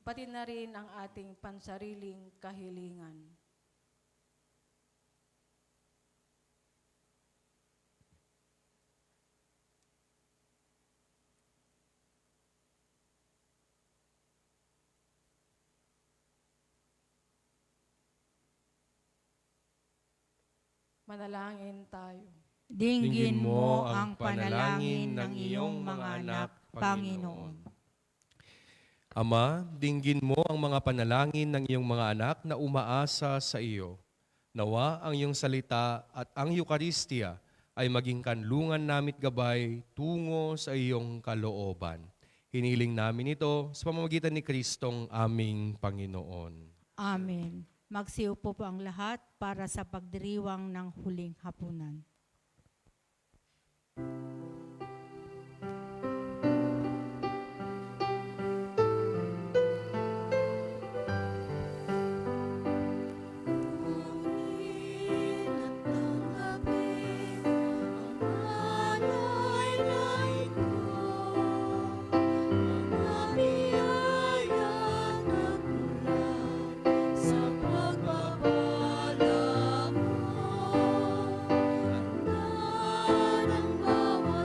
pati na rin ang ating pansariling kahilingan. Manalangin tayo. Dinggin mo ang panalangin ng iyong mga anak, Panginoon. Ama, dinggin mo ang mga panalangin ng iyong mga anak na umaasa sa iyo. Nawa ang iyong salita at ang Eucharistia ay maging kanlungan namit gabay tungo sa iyong kalooban. Hiniling namin ito sa pamamagitan ni Kristong aming Panginoon. Amen. Magsiupo po ang lahat para sa pagdiriwang ng huling hapunan. Sa pagpapala mo, handa ng bawat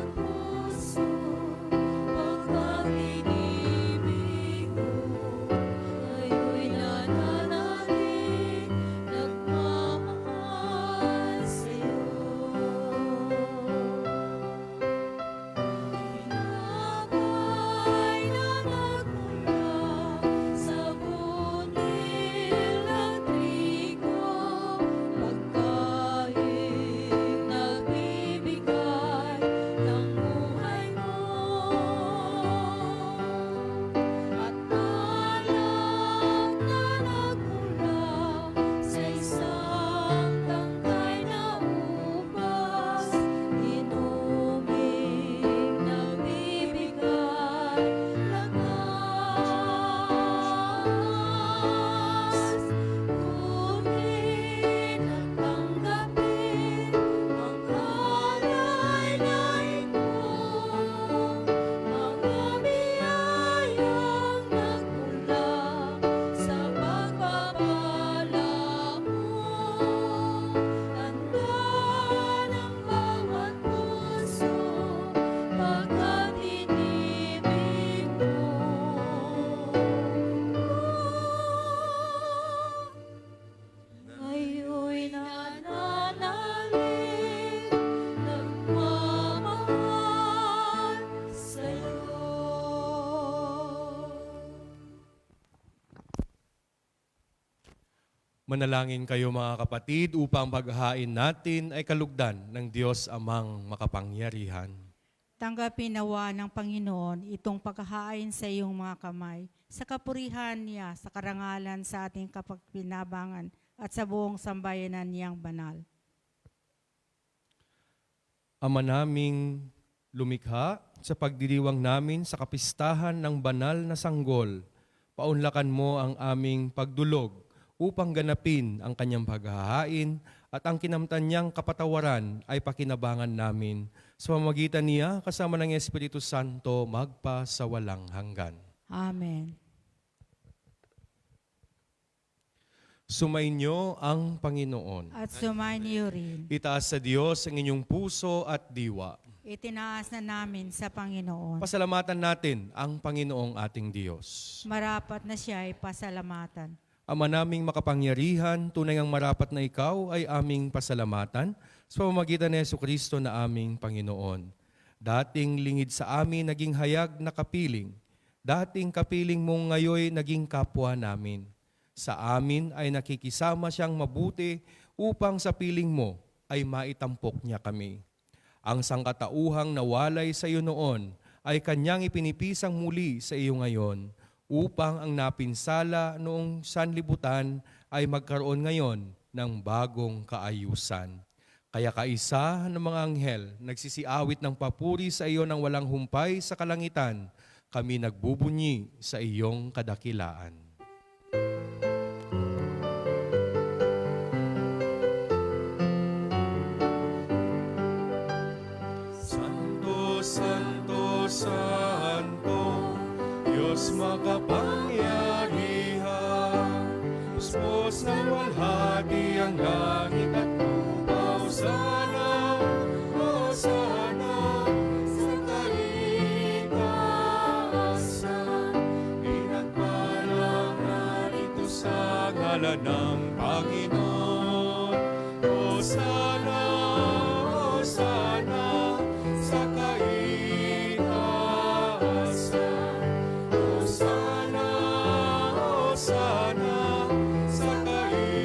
Manalangin kayo mga kapatid upang paghahain natin ay kalugdan ng Diyos amang makapangyarihan. Tanggapin nawa ng Panginoon itong paghahain sa iyong mga kamay, sa kapurihan niya, sa karangalan sa ating kapagpinabangan at sa buong sambayanan niyang banal. Ama naming lumikha, sa pagdiriwang namin sa kapistahan ng banal na sanggol, paunlakan mo ang aming pagdulog upang ganapin ang kanyang paghahain at ang kinamtan niyang kapatawaran ay pakinabangan namin sa pamamagitan niya kasama ng Espiritu Santo magpa sa walang hanggan. Amen. Sumainyo ang Panginoon. At sumainyo rin. Itaas sa Diyos ang inyong puso at diwa. Itinaas na namin sa Panginoon. Pasalamatan natin ang Panginoong ating Diyos. Marapat na siya ay pasalamatan. Ama naming makapangyarihan, tunay ang marapat na ikaw ay aming pasalamatan sa pamamagitan ni Jesucristo na aming Panginoon. Dating lingid sa amin naging hayag na kapiling. Dating kapiling mong ngayoy naging kapwa namin. Sa amin ay nakikisama siyang mabuti upang sa piling mo ay maitampok niya kami. Ang sangkatauhang nawalay sa iyo noon ay kanyang ipinipisang muli sa iyo ngayon upang ang napinsala noong sanlibutan ay magkaroon ngayon ng bagong kaayusan. Kaya kaisa ng mga anghel, nagsisiawit ng papuri sa iyo ng walang humpay sa kalangitan, kami nagbubunyi sa iyong kadakilaan. Santo, Santo, Santo, Diyos makapangyarihan, Diyos ng walhati ang langit at lupa, Hosana, Hosana, sa kaitaasan, pinagpalang narito sa ngalan ng Panginoon. Hosana, Hosana, sa kaitaasan, Hosana, Hosana, sa kaitaasan.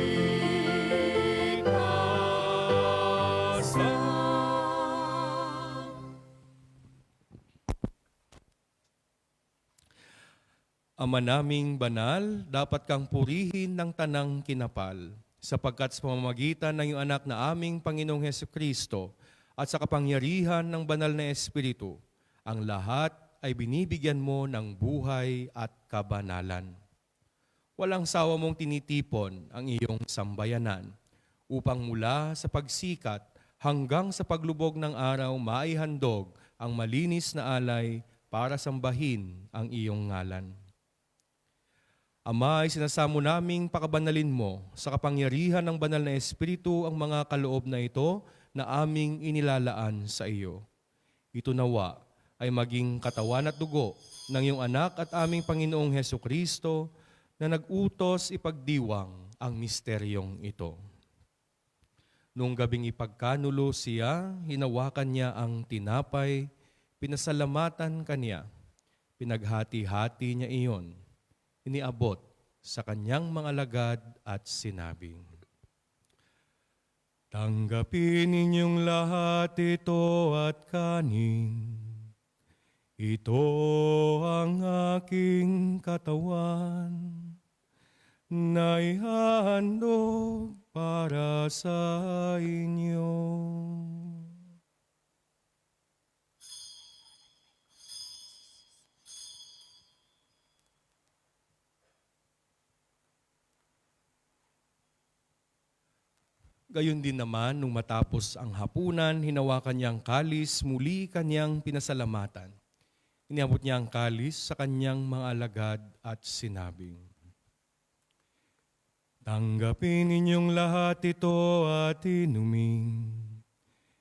Ama naming banal, dapat kang purihin ng tanang kinapal, sapagkat sa pamamagitan ng iyong anak na aming Panginoong Hesukristo at sa kapangyarihan ng banal na Espiritu, ang lahat ay binibigyan mo ng buhay at kabanalan. Walang sawa mong tinitipon ang iyong sambayanan upang mula sa pagsikat hanggang sa paglubog ng araw maihandog ang malinis na alay para sambahin ang iyong ngalan. Ama, sinasamo naming pakabanalin mo sa kapangyarihan ng banal na Espiritu ang mga kaloob na ito na aming inilalaan sa iyo. Ito nawa ay maging katawan at dugo ng iyong anak at aming Panginoong Hesukristo na nag-utos ipagdiwang ang misteryong ito. Noong gabing ipagkanulo siya, hinawakan niya ang tinapay, pinasalamatan kaniya, pinaghati-hati niya iyon, iniabot sa kanyang mga alagad at sinabing, tanggapin ninyong lahat ito at kanin. Ito ang aking katawan na ihahandog para sa inyo. Gayon din naman, nung matapos ang hapunan, hinawakan niya ang kalis, muli kanyang pinasalamatan. Iniabot niya ang kalis sa kanyang mga alagad at sinabing, tanggapin ninyong lahat ito at inumin.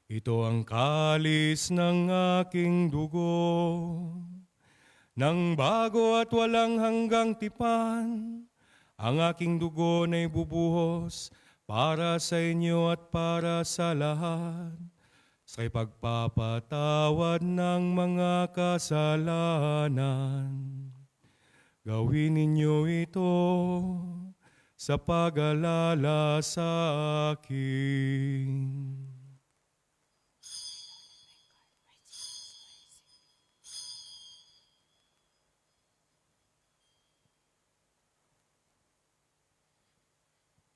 Ito ang kalis ng aking dugo, ng bago at walang hanggang tipan. Ang aking dugo na ibubuhos para sa inyo at para sa lahat, sa ipagpapatawad ng mga kasalanan. Gawin ninyo ito sa pag-alala sa akin.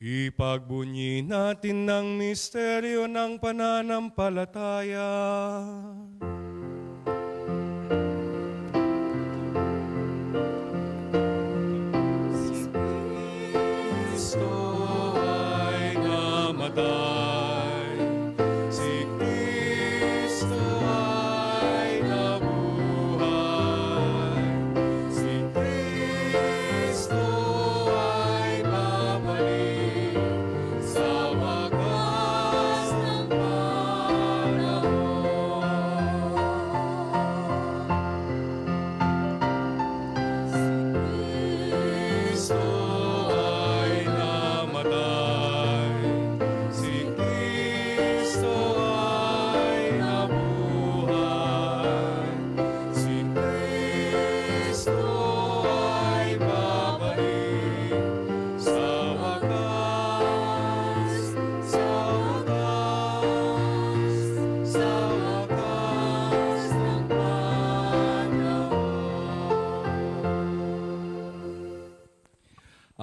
Ipagbunyi natin ng misteryo ng pananampalataya. Si Kristo ay namatay, si Kristo ay nabuhay, si Kristo ay babalik sa wakas ng panahon. Si Kristo ay namatay, si Kristo ay nabuhay, si Kristo ay babalik sa wakas, sa wakas, sa wakas ng panahon.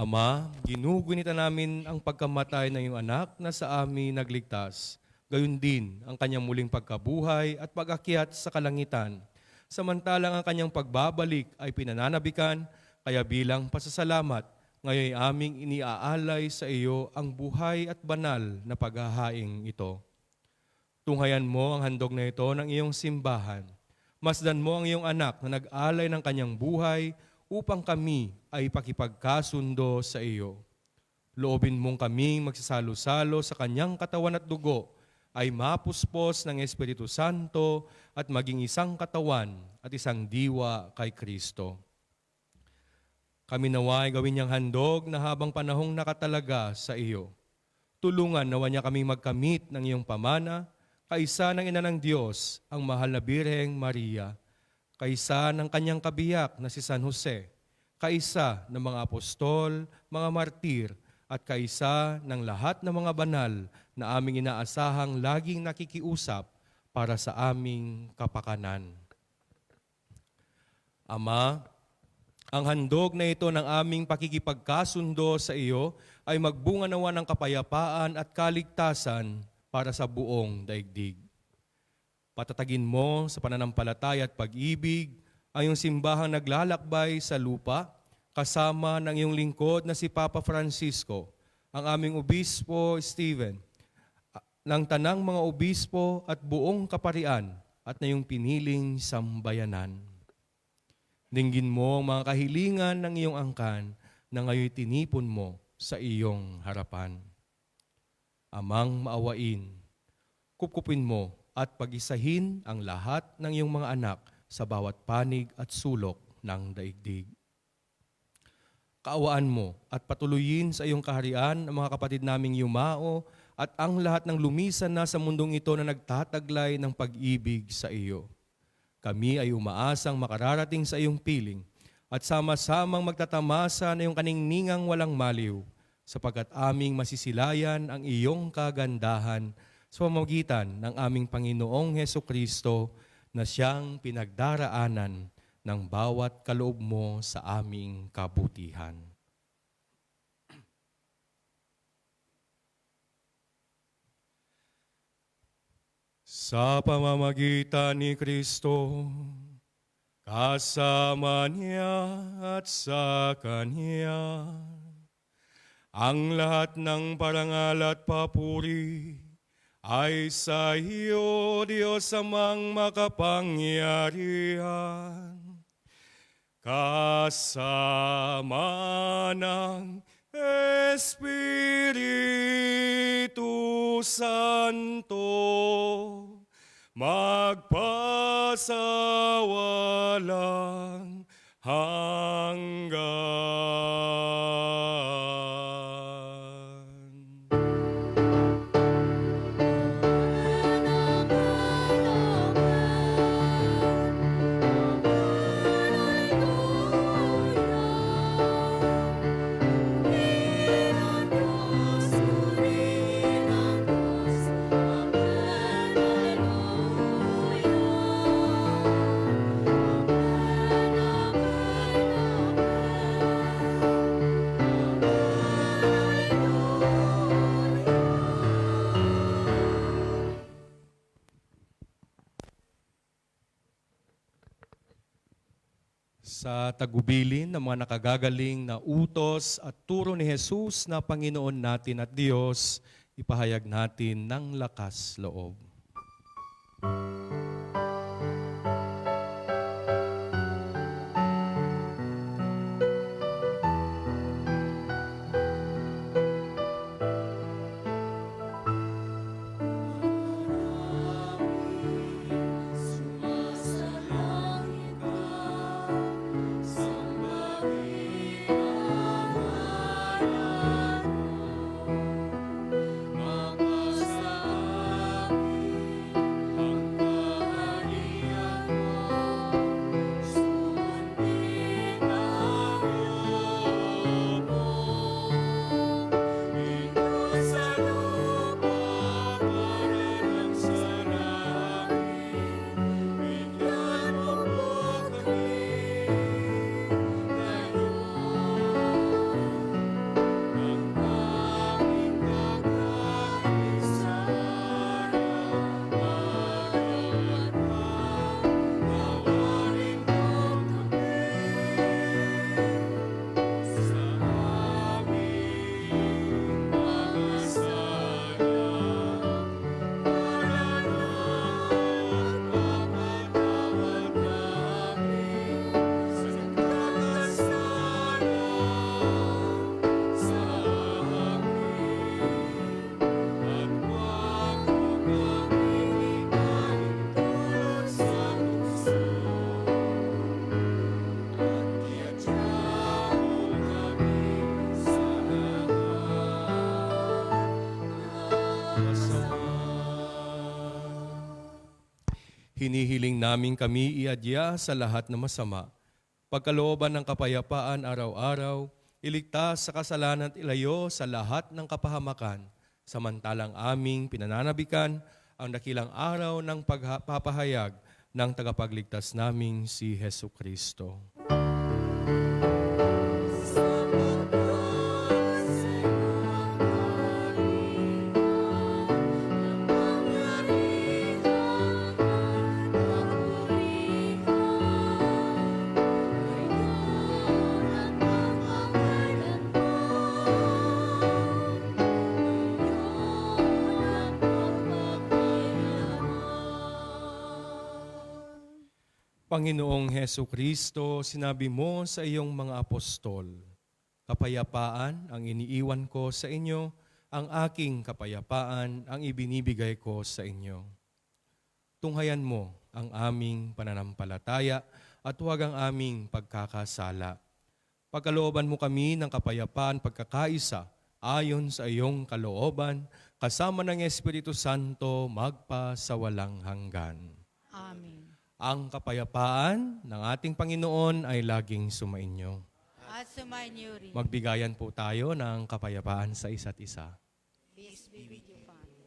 Ama, ginugunita namin ang pagkamatay ng iyong anak na sa amin nagligtas. Gayon din ang kanyang muling pagkabuhay at pag-akyat sa kalangitan. Samantalang ang kanyang pagbabalik ay pinananabikan, kaya bilang pasasalamat, ngayon aming iniaalay sa iyo ang buhay at banal na paghahaing ito. Tunghayan mo ang handog na ito ng iyong simbahan. Masdan mo ang iyong anak na nag-alay ng kanyang buhay upang kami ay pakipagkasundo sa iyo. Loobin mong kaming magsasalo-salo sa kanyang katawan at dugo ay mapuspos ng Espiritu Santo at maging isang katawan at isang diwa kay Kristo. Kami naway gawin niyang handog na habang panahong nakatalaga sa iyo. Tulungan nawa niya kaming magkamit ng iyong pamana, kaisa ng Ina ng Diyos, ang mahal na Birheng Maria, kaisa ng kanyang kabiyak na si San Jose, kaisa ng mga apostol, mga martir, at kaisa ng lahat ng mga banal na aming inaasahang laging nakikiusap para sa aming kapakanan. Ama, ang handog na ito ng aming pakikipagkasundo sa iyo ay magbunga nawa ng kapayapaan at kaligtasan para sa buong daigdig. Patatagin mo sa pananampalataya at pag-ibig ang iyong simbahang naglalakbay sa lupa kasama ng iyong lingkod na si Papa Francisco, ang aming Obispo Stephen, ng tanang mga obispo at buong kaparian at na iyong piniling sambayanan. Dinggin mo ang mga kahilingan ng iyong angkan na ngayon tinipon mo sa iyong harapan. Amang maawain, kupkupin mo at pag-isahin ang lahat ng iyong mga anak sa bawat panig at sulok ng daigdig. Kaawaan mo at patuloyin sa iyong kaharian ang mga kapatid naming yumao at ang lahat ng lumisan na sa mundong ito na nagtataglay ng pag-ibig sa iyo. Kami ay umaasang makararating sa iyong piling at sama-samang magtatamasa na iyong kaningningang walang maliw sapagkat aming masisilayan ang iyong kagandahan sa pamamagitan ng aming Panginoong Hesukristo na siyang pinagdaraanan ng bawat kaloob mo sa aming kabutihan. Sa pamamagitan ni Kristo, kasama niya at sa Kanya, ang lahat ng parangal at papuri ay sa iyo, Diyos amang makapangyarihan, kasama ng Espiritu Santo, magpasawalang hanggan. Sa tagubilin ng mga nakagagaling na utos at turo ni Jesus na Panginoon natin at Diyos, ipahayag natin ng lakas loob. Hinihiling namin kami iadya sa lahat na masama. Pagkalooban ng kapayapaan araw-araw, iligtas sa kasalanan at ilayo sa lahat ng kapahamakan, samantalang aming pinananabikan ang dakilang araw ng pagpapahayag ng tagapagligtas naming si Hesu Kristo. Panginoong Hesu Kristo, sinabi mo sa iyong mga apostol, kapayapaan ang iniiwan ko sa inyo, ang aking kapayapaan ang ibinibigay ko sa inyo. Tunghayan mo ang aming pananampalataya at huwag ang aming pagkakasala. Pagkalooban mo kami ng kapayapaan pagkakaisa ayon sa iyong kalooban, kasama ng Espiritu Santo magpa sa walang hanggan. Amen. Ang kapayapaan ng ating Panginoon ay laging sumainyo. At sumainyo rin. Magbigayan po tayo ng kapayapaan sa isa't isa. Peace be with you, Father.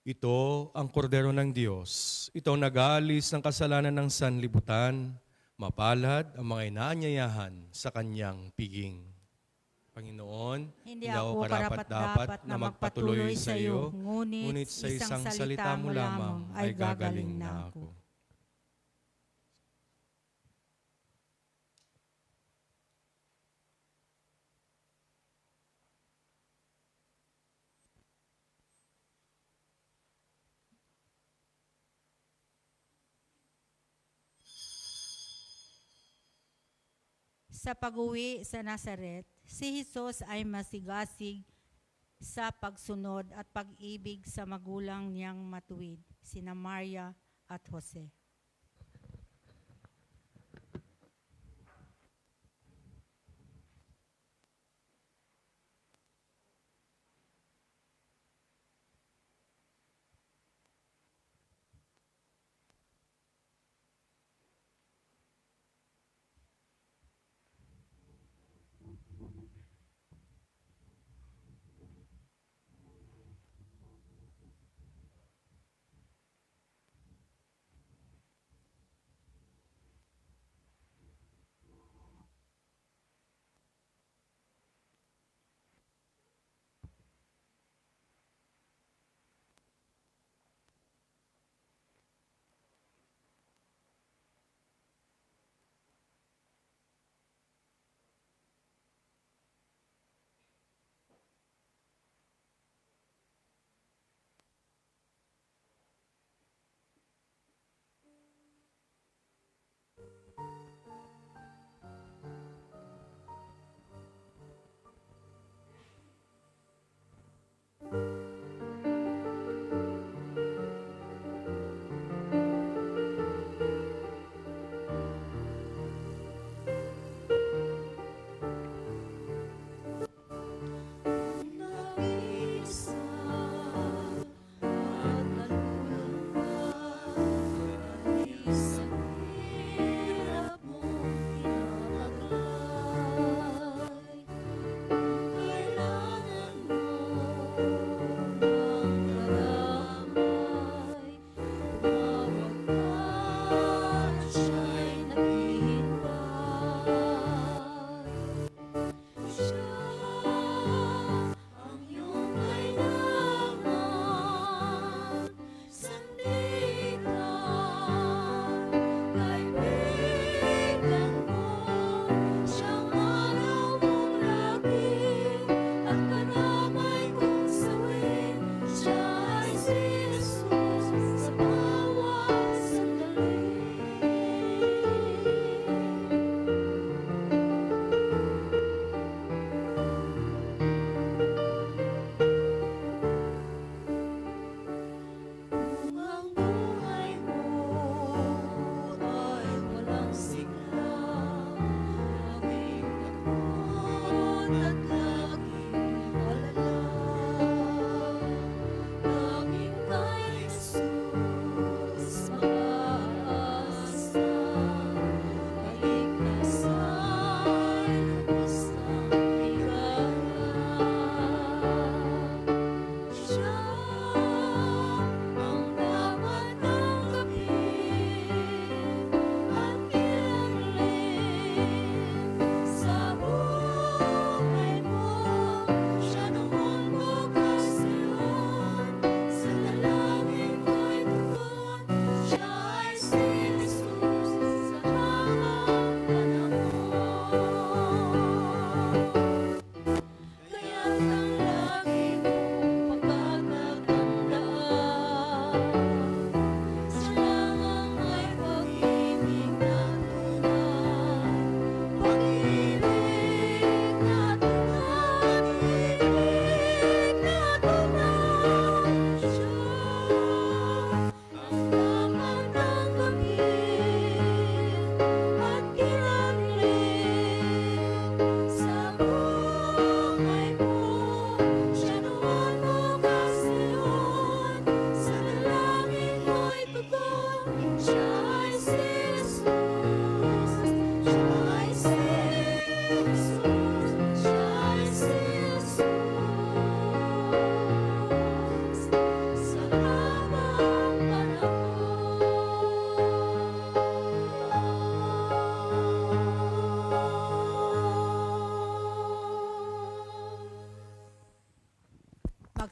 Ito ang kordero ng Diyos. Ito ang nag-aalis ng kasalanan ng sanlibutan. Mapalad ang mga inaanyayahan sa kanyang piging. Panginoon, Hindi ako karapat-dapat na magpatuloy sa iyo, ngunit sa isang salita mo lamang ay gagaling na ako. Sa pag-uwi sa Nazaret, si Jesus ay masigasig sa pagsunod at pag-ibig sa magulang niyang matuwid, sina Maria at Jose.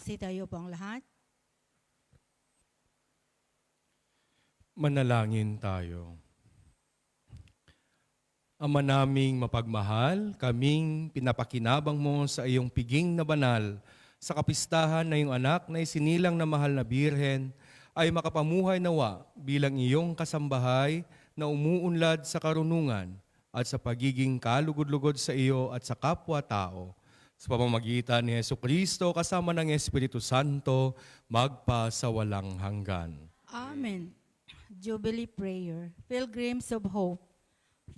Magsitayo po ang lahat. Manalangin tayo. Ama naming mapagmahal, kaming pinapakinabang mo sa iyong piging na banal, sa kapistahan na iyong anak na isinilang na mahal na birhen, ay makapamuhay nawa bilang iyong kasambahay na umuunlad sa karunungan at sa pagiging kalugod-lugod sa iyo at sa kapwa-tao. Sa pamamagitan ni Jesucristo kasama ng Espiritu Santo, magpa sa walang hanggan. Amen. Jubilee Prayer. Pilgrims of Hope.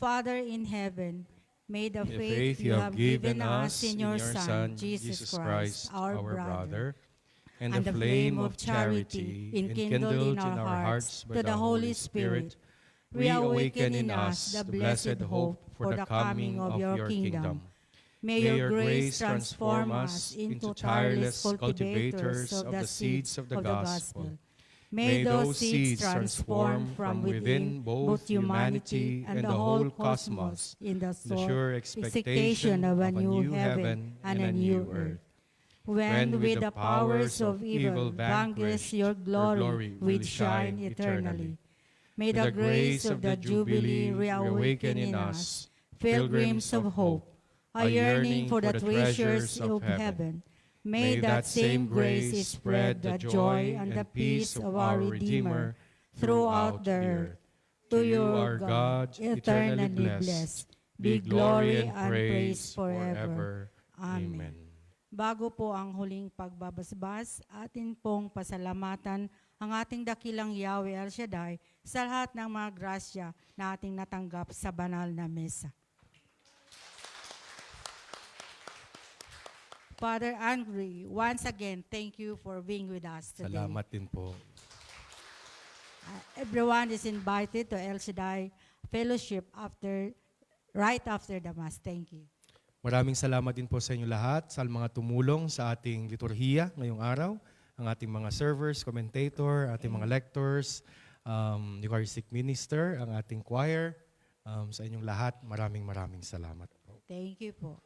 Father in heaven, may the faith you have given us in your Son, Jesus Christ, our brother, and the flame of charity enkindled in our hearts by the Holy Spirit, reawaken in us the blessed hope for the coming of your kingdom. May your grace transform us into tireless cultivators of the seeds of the gospel. May those seeds transform from within both humanity and the whole cosmos in the sure expectation of a new heaven and a new earth. When with the powers of evil vanquish your glory will shine eternally. May the grace of the Jubilee reawaken in us, pilgrims of hope, a yearning for the treasures of heaven. May that same grace spread the joy and the peace of our Redeemer throughout the earth. To you, our God, eternally blessed, be glory and praise forever. Amen. Bago po ang huling pagbabasbas, atin pong pasalamatan ang ating dakilang Yahweh El Shaddai sa lahat ng mga grasya na ating natanggap sa banal na mesa. Father Angry, once again, thank you for being with us today. Salamat din po. Everyone is invited to El Shaddai Fellowship right after the Mass. Thank you. Maraming salamat din po sa inyo lahat sa mga tumulong sa ating liturhiya ngayong araw, ang ating mga servers, commentator, ating mga lectors, Eucharistic minister, ang ating choir. Sa inyong lahat, maraming salamat po. Thank you po.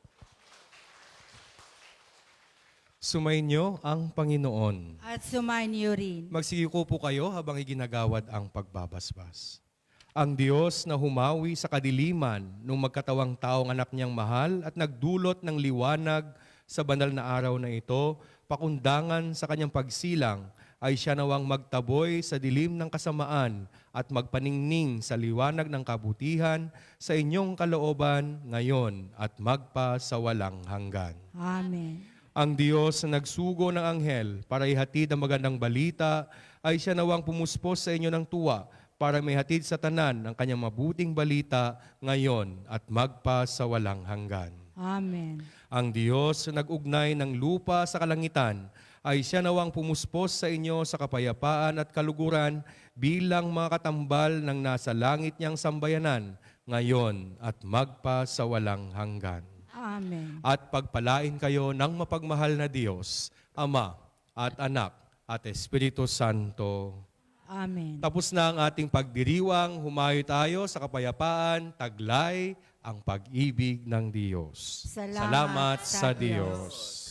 Sumainyo ang Panginoon. At sumainyo rin. Magsiyuko po kayo habang iginagawad ang pagbabasbas. Ang Diyos na humawi sa kadiliman nung magkatawang taong anak niyang mahal at nagdulot ng liwanag sa banal na araw na ito, pakundangan sa kanyang pagsilang, ay siya nawang magtaboy sa dilim ng kasamaan at magpaningning sa liwanag ng kabutihan sa inyong kalooban ngayon at magpa sa walang hanggan. Amen. Ang Diyos na nagsugo ng anghel para ihatid ang magandang balita ay siya nawang pumuspos sa inyo ng tuwa para may hatid sa tanan ang kanyang mabuting balita ngayon at magpa sa walang hanggan. Amen. Ang Diyos na nag-ugnay ng lupa sa kalangitan ay siya nawang pumuspos sa inyo sa kapayapaan at kaluguran bilang mga katambal ng nasa langit niyang sambayanan ngayon at magpa sa walang hanggan. Amen. At pagpalain kayo ng mapagmahal na Diyos, Ama at Anak at Espiritu Santo. Amen. Tapos na ang ating pagdiriwang, humayo tayo sa kapayapaan, taglay ang pag-ibig ng Diyos. Salamat Salamat sa sa Diyos. Diyos.